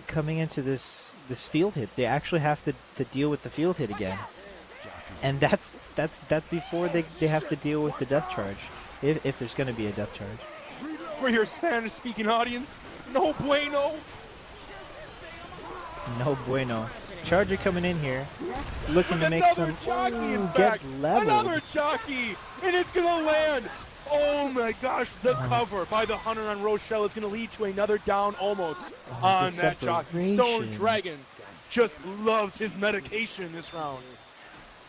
coming into this field hit. They actually have to deal with the field hit again. And that's before they have to deal with the death charge. If there's going to be a death charge. For your Spanish-speaking audience, no bueno. No bueno. Charger coming in here, looking to make Another some. jockey, in Ooh, fact. get leveled. Another jockey, and it's gonna land. Oh my gosh, the cover by the hunter on Rochelle is gonna lead to another down almost on the that jockey. Stone separation. Dragon just loves his medication this round.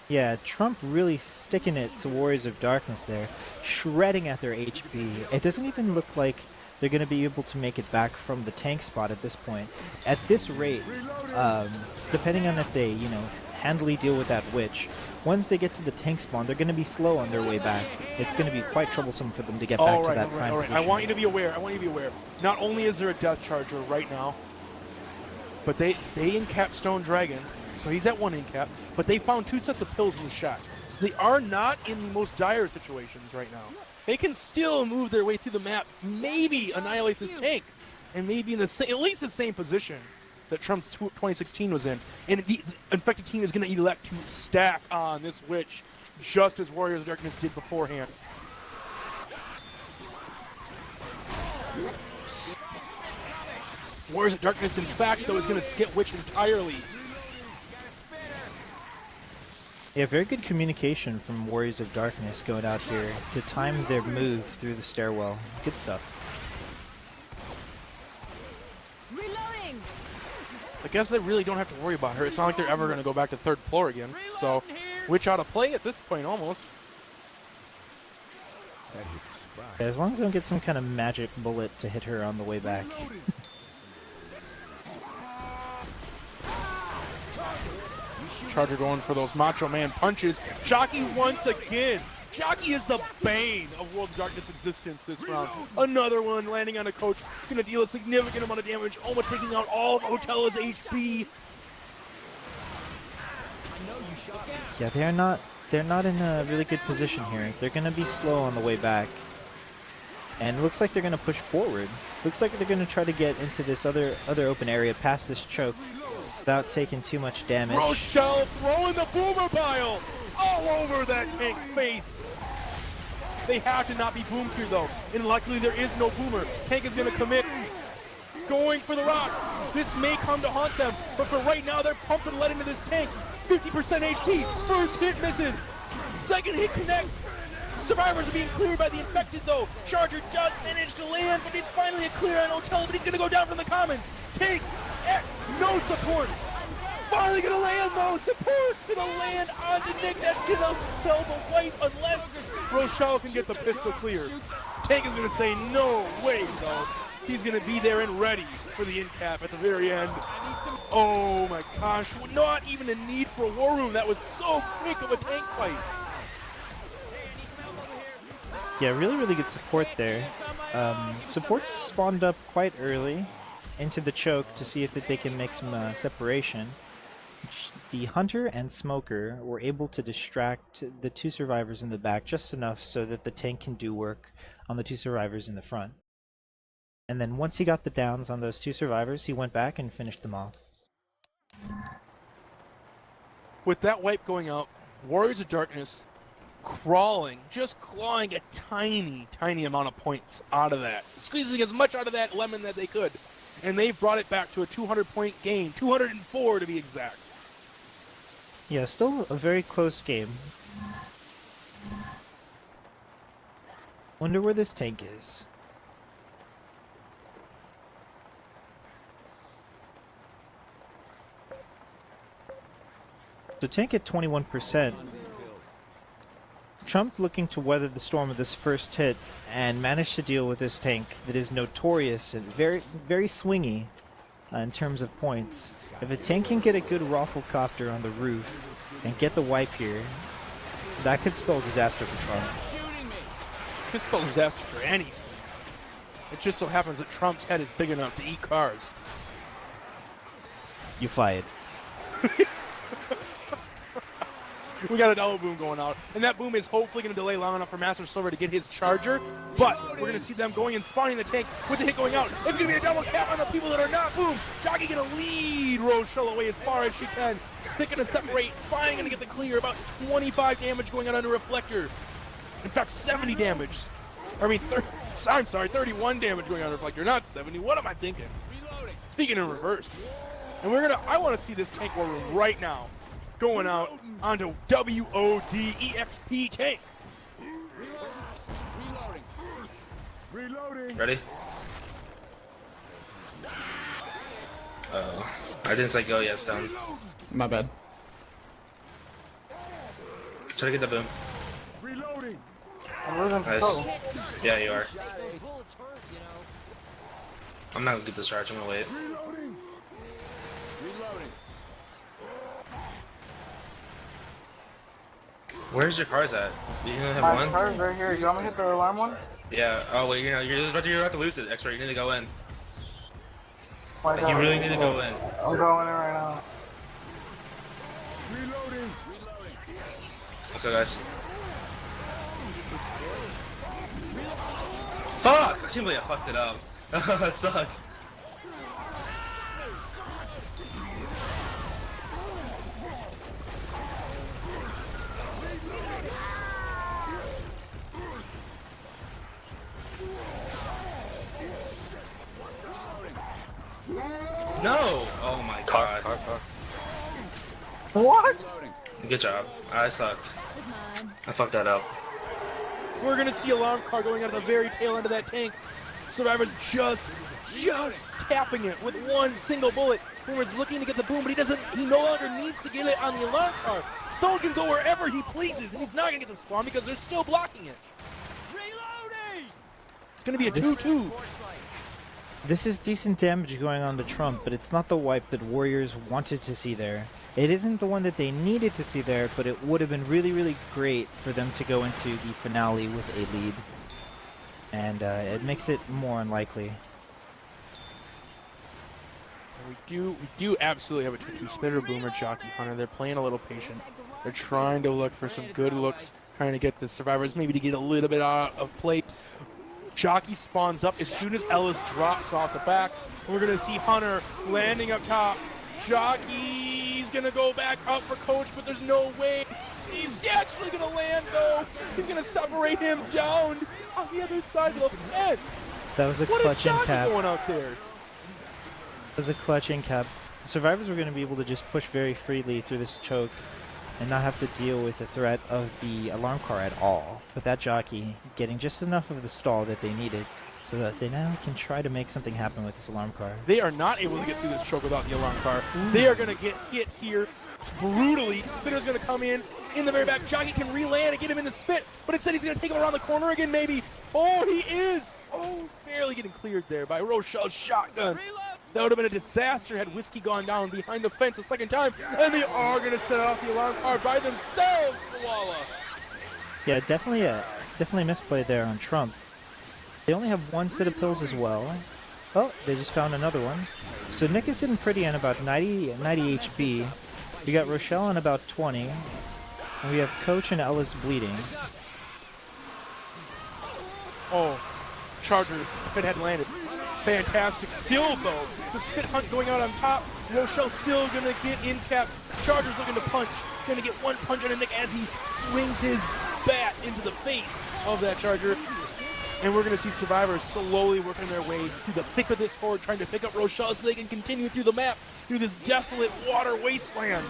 Yeah, Trump really sticking it to Warriors of Darkness there, shredding at their HP. It doesn't even look like they're going to be able to make it back from the tank spot at this point. At this rate, depending on if they, handily deal with that witch, once they get to the tank spawn, they're going to be slow on their way back. It's going to be quite troublesome for them to get back to that prime position. I want you to be aware. Not only is there a Death Charger right now, but they incap Stone Dragon, so he's at 1 incap, but they found 2 sets of pills in the shot. So they are not in the most dire situations right now. They can still move their way through the map, maybe annihilate this tank, and maybe in the at least the same position that Trump's 2016 was in. And the Infected team is going to elect to stack on this witch, just as Warriors of Darkness did beforehand. Warriors of Darkness, in fact, though, is going to skip witch entirely. Yeah, very good communication from Warriors of Darkness going out here to time their move through the stairwell. Good stuff. Reloading. I guess they really don't have to worry about her. It's not like they're ever going to go back to 3rd floor again. So, witch out of play at this point, almost. Yeah, as long as they don't get some kind of magic bullet to hit her on the way back. Charger going for those Macho Man punches. Jockey once again. Jockey is the bane of World of Darkness existence this round. Another one landing on a coach. Going to deal a significant amount of damage. Almost taking out all of Hotella's HP. Yeah, they're not in a really good position here. They're going to be slow on the way back. And it looks like they're going to push forward. Looks like they're going to try to get into this other open area past this choke without taking too much damage. Rochelle throwing the boomer pile all over that tank's face. They have to not be boomed here though, and luckily there is no boomer. Tank is going to commit, going for the rock. This may come to haunt them, but for right now they're pumping lead into this tank. 50% HP, first hit misses, second hit connect. Survivors are being cleared by the Infected though. Charger does manage to land, but it's finally a clear on Hotella, but he's going to go down from the commons. Tank, no support. Finally going to land though. Support going to land onto Nick. That's going to spell the wipe unless Rochelle can get the pistol clear. Tank is going to say no way though. He's going to be there and ready for the in-cap at the very end. Oh my gosh, not even a need for a war room. That was so quick of a tank fight. Yeah, really good support there. Support spawned up quite early into the choke to see if they can make some separation. The Hunter and Smoker were able to distract the 2 survivors in the back just enough so that the tank can do work on the 2 survivors in the front. And then once he got the downs on those 2 survivors, he went back and finished them off. With that wipe going out, Warriors of Darkness crawling, just clawing a tiny amount of points out of that. Squeezing as much out of that lemon that they could. And they've brought it back to a 200-point game, 204 to be exact. Yeah, still a very close game. Wonder where this tank is. So tank at 21%. Trump looking to weather the storm of this first hit and managed to deal with this tank that is notorious and very swingy in terms of points. If a tank can get a good Rafflecopter on the roof and get the wipe here, that could spell disaster for Trump. Could spell disaster for anything. It just so happens that Trump's head is big enough to eat cars. You fired. We got a double boom going out, and that boom is hopefully going to delay long enough for Master Silver to get his charger, but we're going to see them going and spawning the tank with the hit going out. It's going to be a double cap on the people that are not boom. Jockey going to lead Rochelle away as far as she can. Spick going to separate, finally going to get the clear, about 25 damage going out under Reflector. In fact, 70 damage. I'm sorry, 31 damage going on Reflector, not 70. What am I thinking? Speaking in reverse. And I want to see this tank war room right now. Going out onto WODEXP tank. Reloading. Ready? Oh, I didn't say go yet, Stone. My bad. Try to get the boom. Reloading. I'm losing Nice. control. Yeah, you are. I'm not gonna get this charge. I'm gonna wait. Reloading. Where's your cars at? You gonna have My one? car's right here. You want me to hit the alarm one? Yeah. Oh wait, you're about to lose it. X-ray. You need to go in. Why You not? really need to go in. I'm going in right now. Reloading. Let's go, guys. Fuck! I can't believe I fucked it up. I suck. No! Oh my god. What? Good job. I suck. I fucked that up. We're gonna see alarm car going out of the very tail end of that tank. Survivor's just tapping it with one single bullet. Boomer's looking to get the boom, but he no longer needs to get it on the alarm car. Stone can go wherever he pleases, and he's not gonna get the spawn because they're still blocking it. Reloading! It's gonna be a 2-2. This is decent damage going on to Trump, but it's not the wipe that Warriors wanted to see there. It isn't the one that they needed to see there, but it would have been really, really great for them to go into the finale with a lead. And it makes it more unlikely. We do absolutely have a 2-2 Spitter, Boomer, Jockey, Hunter. They're playing a little patient. They're trying to look for some good looks, trying to get the Survivors maybe to get a little bit out of plate. Jockey spawns up as soon as Ellis drops off the back. We're going to see Hunter landing up top. Jockey's going to go back up for Coach, but there's no way. He's actually going to land, though. He's going to separate him down on the other side of the fence. That was a What clutch is Jockey in-cap. going out there? That was a clutch in-cap. The Survivors were going to be able to just push very freely through this choke and not have to deal with the threat of the alarm car at all. With that Jockey getting just enough of the stall that they needed so that they now can try to make something happen with this alarm car. They are not able to get through this choke without the alarm car. They are going to get hit here brutally. Spitter's going to come in the very back. Jockey can re-land and get him in the spit, but instead he's going to take him around the corner again, maybe. Oh, he is. Oh, barely getting cleared there by Rochelle's shotgun. That would have been a disaster had Whiskey gone down behind the fence a second time, and they are going to set off the alarm car by themselves, Koala. Yeah, definitely misplay there on Trump. They only have one set of pills as well. Oh, they just found another one. So Nick is sitting pretty on about 90 HP. We got Rochelle on about 20. And we have Coach and Ellis bleeding. Oh, Charger, if it had landed. Fantastic. Still, though, the spit hunt going out on top. Rochelle still going to get in cap. Charger's looking to punch. Going to get one punch on Nick as he swings his bat into the face of that Charger. And we're going to see Survivors slowly working their way through the thick of this horde, trying to pick up Rochelle so they can continue through the map, through this desolate water wasteland.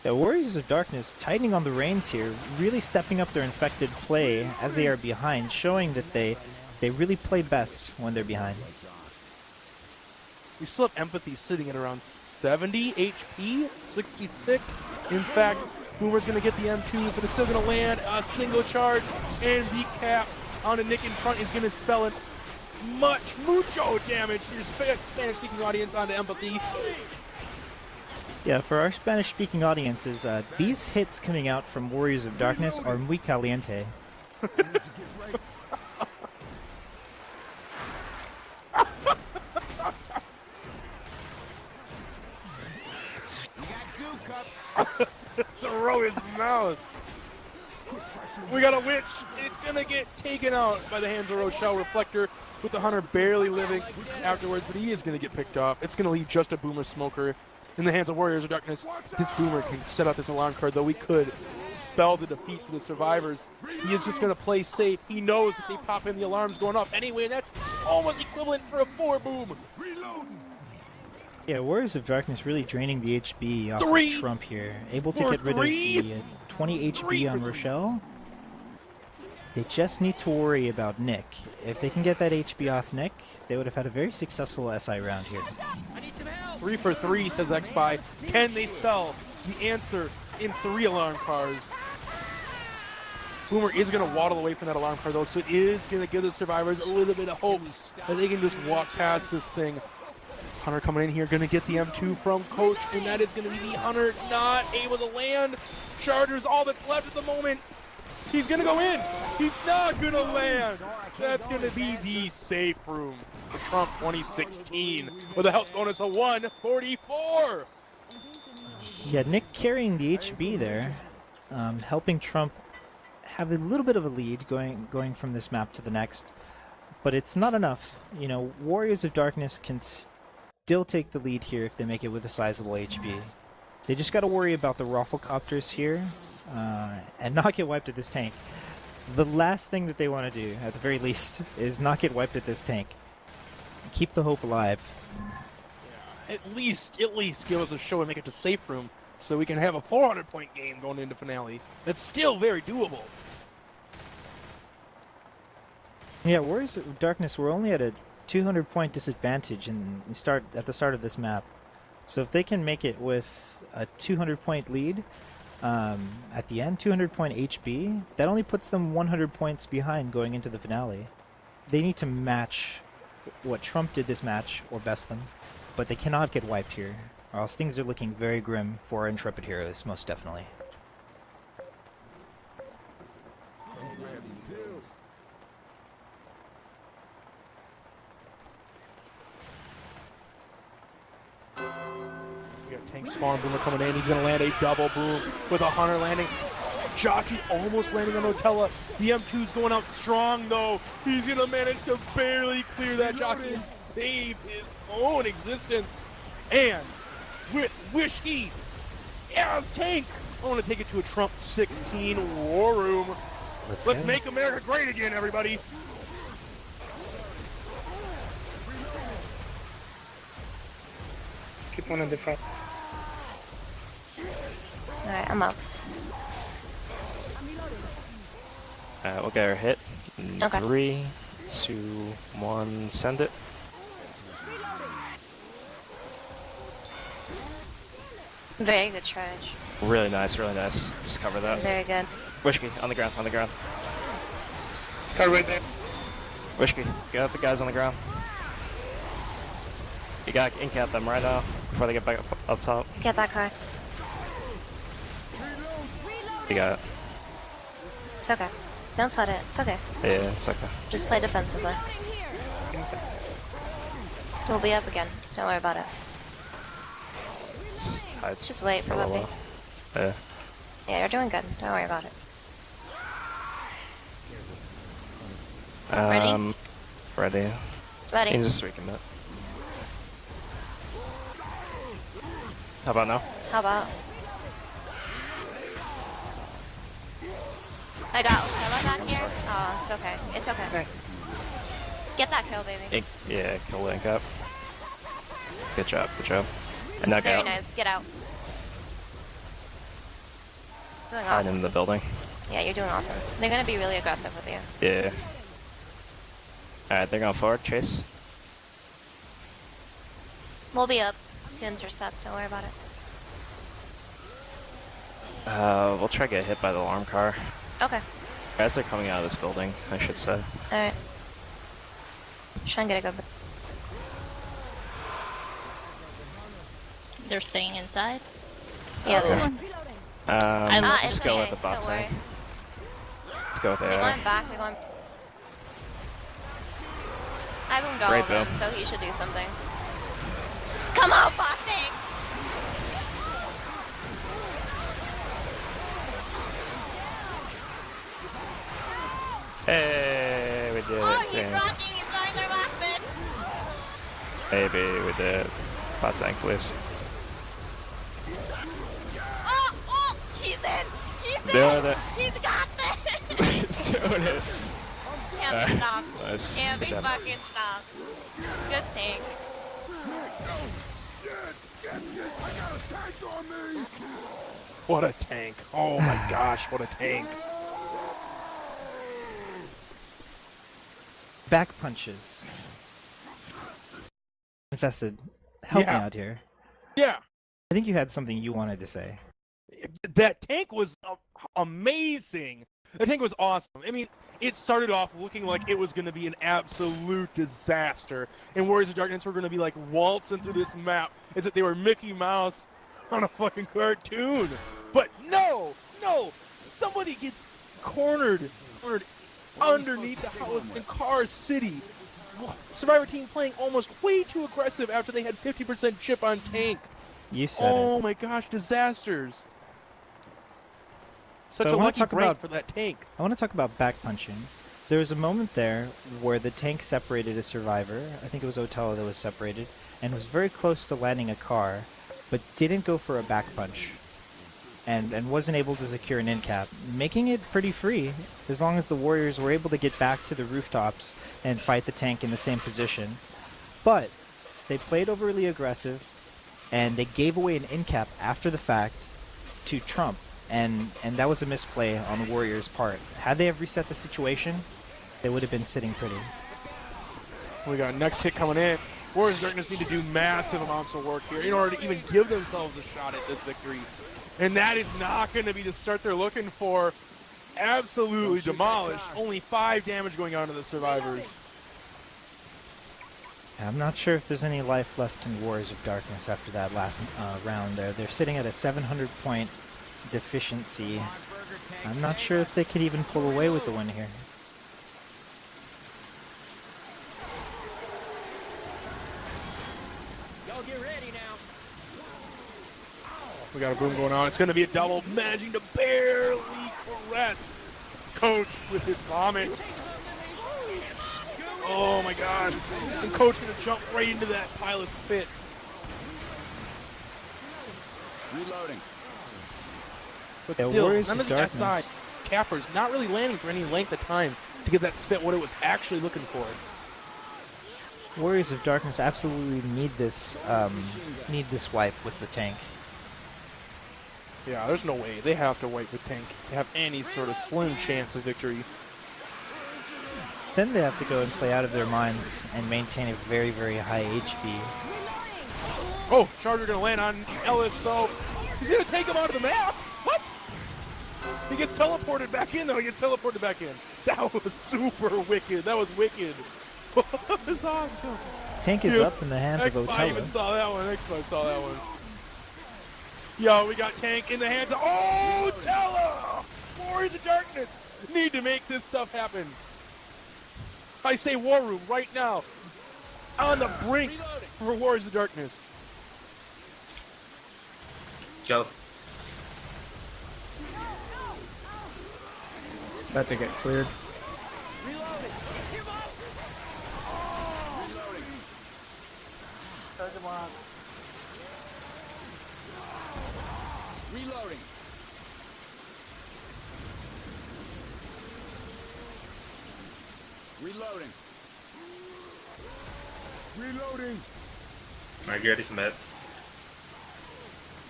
The Warriors of Darkness tightening on the reins here, really stepping up their infected play as they are behind, showing that they really play best when they're behind. We still have Empathy sitting at around 70 HP, 66. In fact, Boomer's going to get the M2, but it's still going to land a single charge, and the cap onto Nick in front is going to spell it mucho damage for your Spanish-speaking audience onto Empathy. Yeah, for our Spanish-speaking audiences, these hits coming out from Warriors of Darkness are muy caliente. Throw his mouse. We got a witch. It's going to get taken out by the hands of Rochelle. Reflector with the Hunter barely living afterwards, but he is going to get picked off. It's going to leave just a Boomer Smoker in the hands of Warriors of Darkness. This Boomer can set out this alarm card, though we could spell the defeat for the Survivors. He is just going to play safe. He knows that they pop in, the alarm's going off anyway, and that's almost equivalent for a 4 boom. Yeah, Warriors of Darkness really draining the HB off Three of Trump here. Able to for get rid of three. the 20 Three HB on for three. Rochelle. They just need to worry about Nick. If they can get that HB off Nick, they would have had a very successful SI round here. 3 for 3, says XBy. Can they spell the answer in 3 alarm cars? Boomer is going to waddle away from that alarm car, though, so it is going to give the survivors a little bit of hope that they can just walk past this thing. Hunter coming in here, going to get the M2 from Coach, and that is going to be the Hunter not able to land. Chargers all that's left at the moment. He's going to go in. He's not going to land. That's going to be the safe room for Trump 2016 with a health bonus of 144. Yeah, Nick carrying the HB there, helping Trump have a little bit of a lead going from this map to the next, but it's not enough. You know, Warriors of Darkness can still take the lead here if they make it with a sizable HB. They just got to worry about the Rafflecopters here and not get wiped at this tank. The last thing that they want to do, at the very least, is not get wiped at this tank. Keep the hope alive. At least give us a show and make it to safe room so we can have a 400-point game going into finale. That's still very doable. Yeah, Warriors of Darkness were only at a 200-point disadvantage at the start of this map. So if they can make it with a 200-point lead at the end, 200-point HB, that only puts them 100 points behind going into the finale. They need to match what Trump did this match, or best them, but they cannot get wiped here, or else things are looking very grim for our Intrepid heroes, most definitely. We got Tank Spawn Boomer coming in. He's going to land a double boom with a Hunter landing. Jockey almost landing on Otella. The M2's going out strong, though. He's going to manage to barely clear that Jockey and save his own existence. And with Whiskey as Tank, I want to take it to a Trump 16 war room. Let's make America great again, everybody. Keep one in the front. Alright, I'm up. We'll get our hit. Okay. 3, 2, 1, send it. Very good charge. Really nice, really nice. Just cover that. Very good. Whiskey, on the ground, on the ground. Car right there. Whiskey, get the guys on the ground. You gotta incap them right now before they get back up top. Get that car. You got it. It's okay. Don't sweat it. It's okay. Yeah, it's okay. Just play defensively. We'll be up again. Don't worry about it. Let's Just wait for Buffy. Yeah. Yeah, you're doing good. Don't worry about it. Ready? Ready. Ready. You can just recommit. How about now? How about? I got Koala back here. sorry. Oh, it's okay. It's okay. Get that kill, baby. Yeah, kill link up. Good job, good job. And now get Very out. nice. Get out. Doing Hide awesome. in the building. Yeah, you're doing awesome. They're gonna be really aggressive with you. Yeah. Alright, they're going forward. Chase. We'll be up as soon as you're set. Don't worry about it. We'll try to get hit by the alarm car. Okay. As they're coming out of this building, I should say. Alright. Try and get a good. They're staying inside? Yeah, they're Let's it's just go okay. with the bot Don't worry. side. Let's go with They're AR. going back. They're going. I boomed all Great of them, boom. so he should do something. Come on, boxing! Hey, we did Oh, it. he's Damn. rocking! He's throwing their weapon! Maybe we did. Bot tank, please. Oh! He's in! He's Doing in! it. He's got this! He's doing it. Can't be stopped. Nice. Can't be Good job. fucking stopped. Good tank. What a tank. Oh my gosh, what a tank. Back punches. Infested, help me out here. Yeah. I think you had something you wanted to say. That tank was amazing. That tank was awesome. I mean, it started off looking like it was going to be an absolute disaster. And Warriors of Darkness were going to be like waltzing through this map as if they were Mickey Mouse on a fucking cartoon. But no, somebody gets cornered underneath the house in Car City. Survivor team playing almost way too aggressive after they had 50% chip on tank. You said it. Oh my gosh, disasters. Such So a lucky break for that tank. I want to talk about back punching. There was a moment there where the tank separated a survivor. I think it was Otella that was separated, and was very close to landing a car, but didn't go for a back punch. And wasn't able to secure an end cap, making it pretty free as long as the Warriors were able to get back to the rooftops and fight the tank in the same position. But they played overly aggressive, and they gave away an end cap after the fact to Trump, and that was a misplay on the Warriors' part. Had they have reset the situation, they would have been sitting pretty. We got next hit coming in. Warriors of Darkness need to do massive amounts of work here in order to even give themselves a shot at this victory. And that is not going to be the start they're looking for. Absolutely demolished. Only 5 damage going on to the survivors. I'm not sure if there's any life left in Warriors of Darkness after that last round there. They're sitting at a 700-point deficiency. I'm not sure if they could even pull away with the win here. Y'all get ready now. We got a boom going on. It's going to be a double, managing to barely caress Coach with his vomit. Oh my gosh. And Coach going to jump right into that pile of spit. Reloading. But Yeah, still, Warriors none of of the Darkness. SI cappers not really landing for any length of time to get that spit what it was actually looking for. Warriors of Darkness absolutely need this wipe with the tank. Yeah, there's no way. They have to wipe the tank to have any sort of slim chance of victory. Then they have to go and play out of their minds and maintain a very, very high HP. Oh, Charger going to land on Ellis, though. He's going to take him out of the map. What? He gets teleported back in, though. He gets teleported back in. That was super wicked. That was wicked. That was awesome. Tank is up in the hands of X-Fi even Otella. saw that one. X-Fi saw that one. Yo, we got Tank in the hands of Otella! Warriors of Darkness need to make this stuff happen. I say War Room right now. On the brink for Warriors of Darkness. Go. About to get cleared. Reloading. Reloading. Reloading. Alright, get ready for med.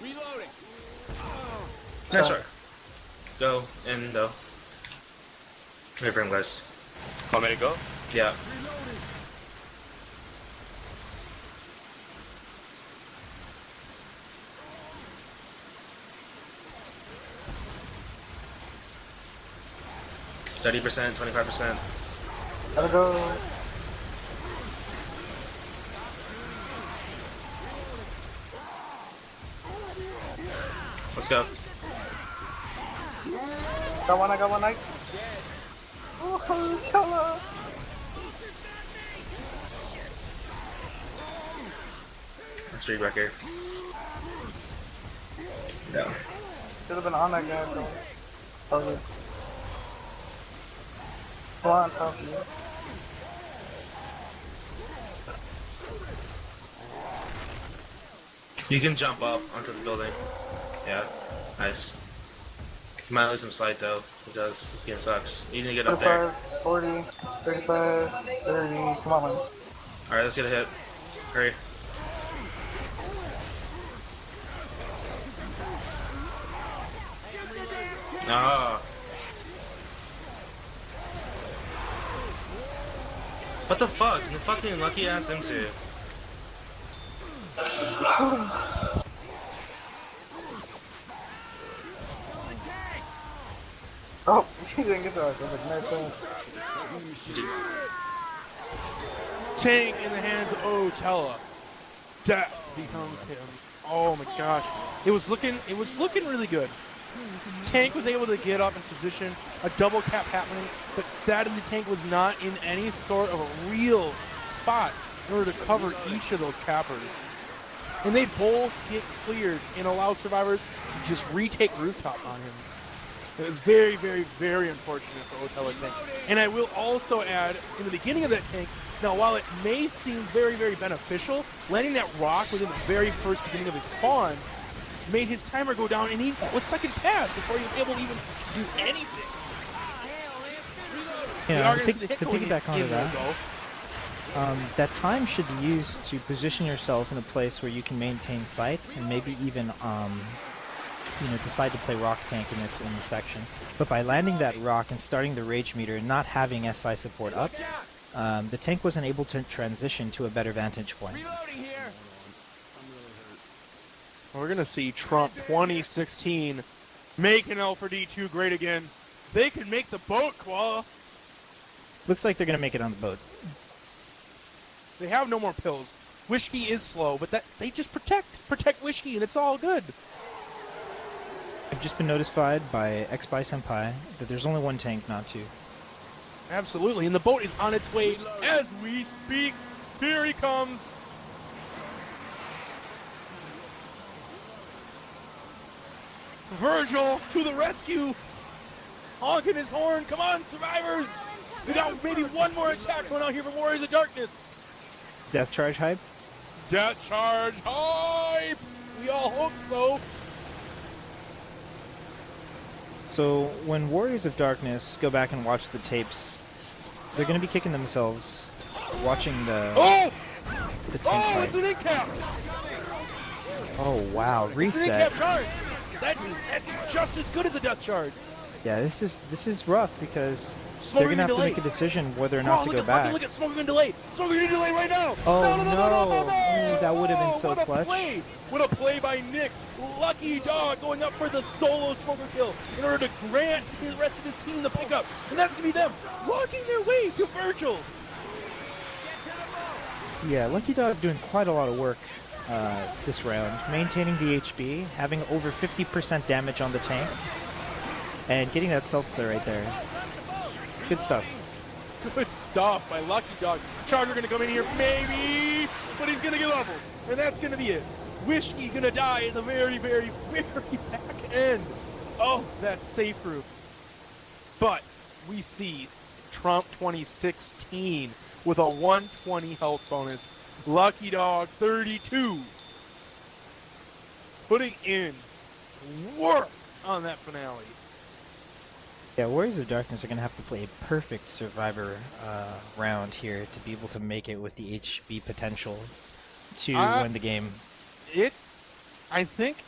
Reloading. Nice try. Go, and go. Wait for him, guys. Want me to go? Yeah. %, 25%. Gotta go. Let's go. I got one, Night. Oh, Koala. Let's read back here. No. Should have been on that guy, bro. Okay. Come on, top of you. You can jump up onto the building. Yeah. Nice. You might lose some sight though, because this game sucks. You need to get up there. 35, 40, 35, 30, come on, man. Alright, let's get a hit. Hurry. Ah. What the fuck? The fucking lucky ass M2. Oh, he didn't get that. Nice one. Tank in the hands of Otella. That becomes him. Oh my gosh. It was looking really good. Tank was able to get up in position, a double cap happening, but sadly Tank was not in any sort of a real spot in order to cover each of those cappers. And they both get cleared and allow survivors to just retake rooftop on him. It was very, very, very unfortunate for Otella Tank. And I will also add, in the beginning of that tank, now while it may seem very, very beneficial, landing that rock within the very first beginning of his spawn made his timer go down, and he was second pass before he was able to even do anything. Yeah, to piggyback onto that, that time should be used to position yourself in a place where you can maintain sight and maybe even decide to play rock tank in this section. But by landing that rock and starting the rage meter and not having SI support up, the tank wasn't able to transition to a better vantage point. We're going to see Trump 2016 making L4D2 great again. They can make the boat, Koala. Looks like they're going to make it on the boat. They have no more pills. Whiskey is slow, but that they just protect Whiskey, and it's all good. I've just been notified by X-Spy Senpai that there's only one tank, not two. Absolutely, and the boat is on its way as we speak. Here he comes. Virgil to the rescue. Honking his horn. Come on, survivors. We got maybe one more attack going out here from Warriors of Darkness. Death charge hype? Death charge hype. We all hope so. So when Warriors of Darkness go back and watch the tapes, they're going to be kicking themselves watching the tank fight. It's an in-cap. Oh wow, reset. It's an in-cap charge. That's just as good as a death charge. Yeah, this is rough because Smoker they're going to have delay. to make a decision whether or not to go back. Look at Smoker and delay. Smoker and delay right now. Oh No. That would have been so clutch. What a play by Nick. Lucky Dog going up for the solo Smoker kill in order to grant the rest of his team the pickup. And that's going to be them walking their way to Virgil. Yeah, Lucky Dog doing quite a lot of work this round, maintaining the HB, having over 50% damage on the tank, and getting that self-clear right there. Good stuff. Good stuff by Lucky Dog. Charger going to come in here, maybe, but he's going to get leveled. And that's going to be it. Whiskey going to die in the very, very, very back end. Oh, that safe room. But we see Trump 2016 with a 120 health bonus. Lucky Dog 32. Putting in work on that finale. Yeah, Warriors of Darkness are going to have to play a perfect Survivor round here to be able to make it with the HB potential to win the game. It's, I think,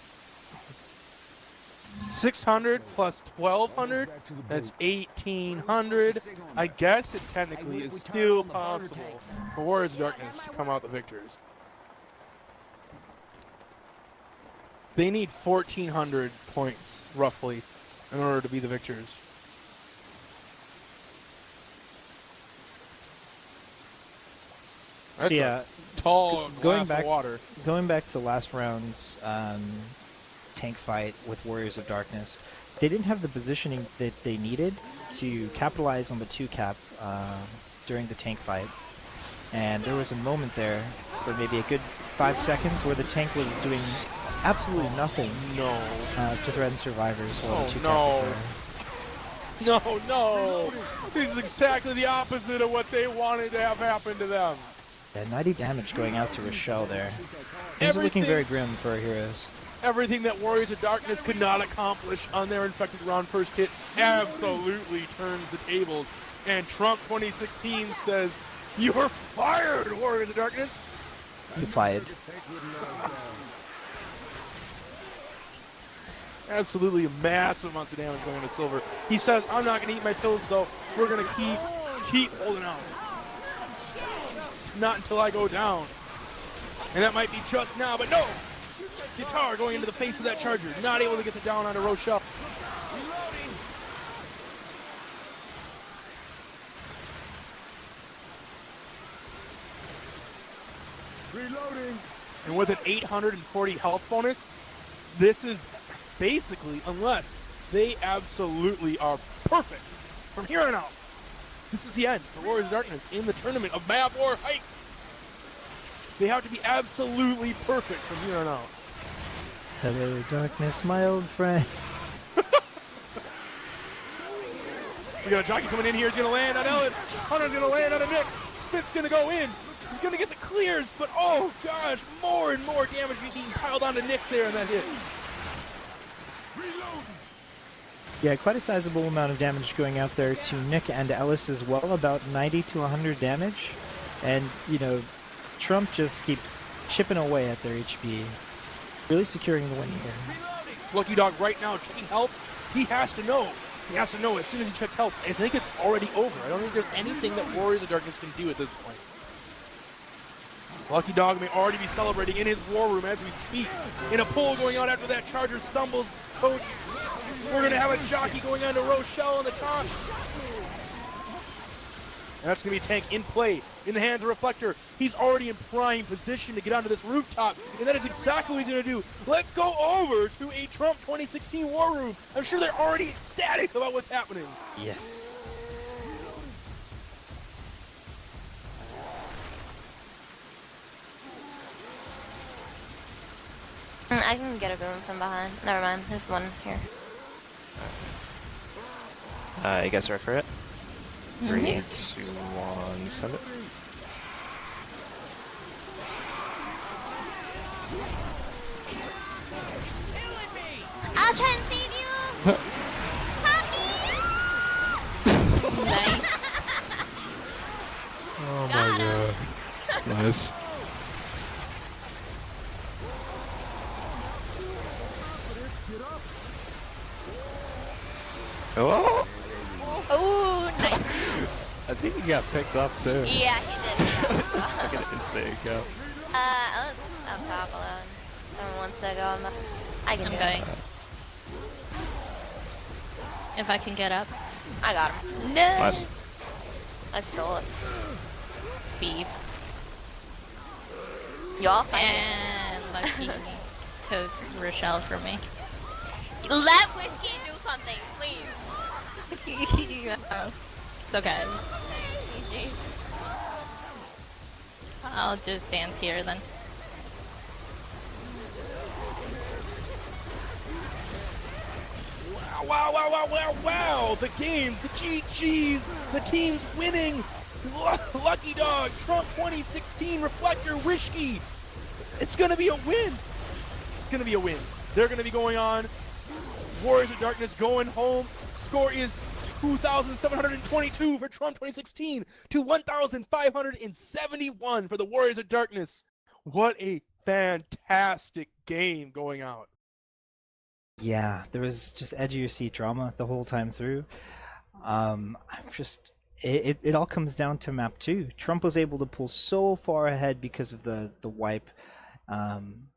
600 plus 1,200, that's 1,800. I guess it technically is still possible for Warriors of Darkness to come out the victors. They need 1,400 points, roughly, in order to be the victors. That's a tall glass of water. Going back to last round's tank fight with Warriors of Darkness, they didn't have the positioning that they needed to capitalize on the 2-cap during the tank fight. And there was a moment there for maybe a good 5 seconds where the tank was doing absolutely nothing to threaten survivors while the 2-cap was there. No! This is exactly the opposite of what they wanted to have happen to them. Yeah, 90 damage going out to Rochelle there. Things are looking very grim for our heroes. Everything that Warriors of Darkness could not accomplish on their Infected round first hit absolutely turns the tables. And Trump 2016 says, "You're fired, Warriors of Darkness." You fired. Absolutely massive amounts of damage going into Silver. He says, I'm not going to eat my pills, though. We're going to keep holding out. Not until I go down. And that might be just now, but no! Guitar going into the face of that Charger. Not able to get the down onto Rochelle. Reloading. And with an 840 health bonus, this is basically, unless they absolutely are perfect from here on out, this is the end for Warriors of Darkness in the tournament of MavWar Hike. They have to be absolutely perfect from here on out. Hello, darkness, my old friend. We got a jockey coming in here. He's going to land on Ellis. Hunter's going to land on a Nick. Spit's going to go in. He's going to get the clears, but oh gosh, more and more damage being piled onto Nick there in that hit. Yeah, quite a sizable amount of damage going out there to Nick and Ellis as well, about 90 to 100 damage. And, you know, Trump just keeps chipping away at their HP, really securing the win here. Lucky Dog right now checking health. He has to know. He has to know as soon as he checks health. I think it's already over. I don't think there's anything that Warriors of Darkness can do at this point. Lucky Dog may already be celebrating in his war room as we speak. In a pull going on after that Charger stumbles. Coach, we're going to have a jockey going on to Rochelle on the top. And that's going to be Tank in play in the hands of Reflector. He's already in prime position to get onto this rooftop, and that is exactly what he's going to do. Let's go over to a Trump 2016 War Room. I'm sure they're already ecstatic about what's happening. Yes. I can get a boom from behind. Never mind, there's one here. I guess right for it. 3, 2, 1, send it. I'll try and save you! Happy! Nice. Oh my god. Nice. Oh! Oh, nice. I think he got picked up too. Yeah, he did. Look at his thing go. Let's up top alone. Someone wants to go on the... I can do it. If I can get up. I got him. No! Nice. I stole it. Beef. Y'all fight And Lucky took Rochelle from me. Let Whiskey do something, please. It's okay. GG. I'll just dance here then. Wow. The games, the GGs, the team's winning. Lucky Dog, Trump 2016, Reflector, Whiskey. It's going to be a win. It's going to be a win. They're going to be going on. Warriors of Darkness going home. Score is 2,722 for Trump 2016 to 1,571 for the Warriors of Darkness. What a fantastic game going out. Yeah, there was just edge of your seat drama the whole time through. It all comes down to map 2. Trump was able to pull so far ahead because of the wipe on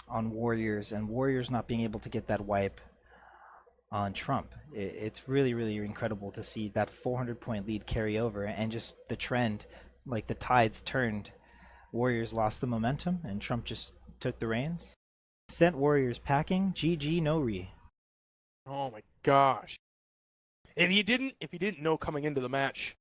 Warriors, and Warriors not being able to get that wipe on Trump. It's really, really incredible to see that 400-point lead carry over, and just the trend, like the tides turned. Warriors lost the momentum, and Trump just took the reins. Sent Warriors packing. GG no re. Oh my gosh. If you didn't know coming into the match,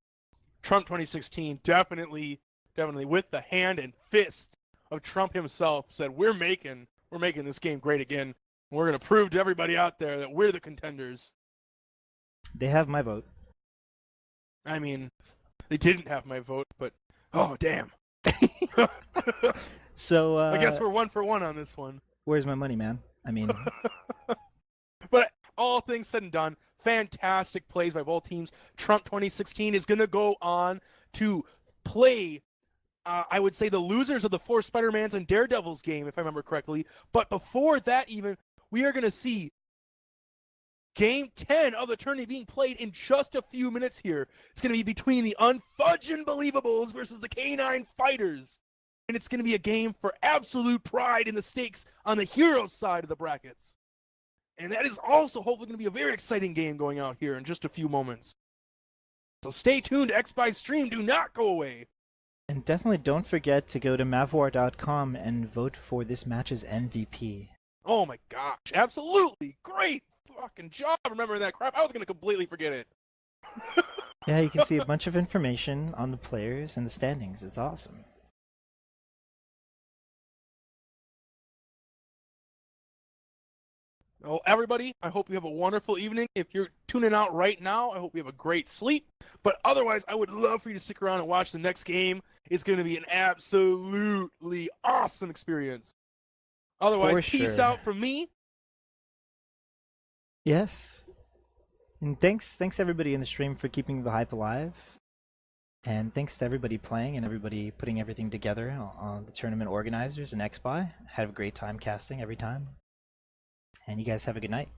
Trump 2016 definitely with the hand and fist of Trump himself said, we're making this game great again. We're going to prove to everybody out there that we're the contenders. They have my vote. I mean, they didn't have my vote, but oh damn. So I guess we're 1 for 1 on this one. Where's my money, man? I mean, but all things said and done, fantastic plays by both teams. Trump 2016 is going to go on to play, I would say, the losers of the 4 Spider-Mans and Daredevils game, if I remember correctly. But before that even, we are going to see Game 10 of the tournament being played in just a few minutes here. It's going to be between the Unfudge-Unbelievables versus the K9 Fighters. And it's going to be a game for absolute pride in the stakes on the Heroes side of the brackets. And that is also hopefully going to be a very exciting game going out here in just a few moments. So stay tuned to XBy's stream. Do not go away. And definitely don't forget to go to MavWar.com and vote for this match's MVP. Oh my gosh, absolutely. Great fucking job remembering that crap. I was going to completely forget it. Yeah, you can see a bunch of information on the players and the standings. It's awesome. Oh, everybody, I hope you have a wonderful evening. If you're tuning out right now, I hope you have a great sleep. But otherwise, I would love for you to stick around and watch the next game. It's going to be an absolutely awesome experience. Otherwise, For peace sure. out from me. Yes. And thanks everybody in the stream for keeping the hype alive. And thanks to everybody playing and everybody putting everything together on the tournament organizers and XBy. Had a great time casting every time. And you guys have a good night.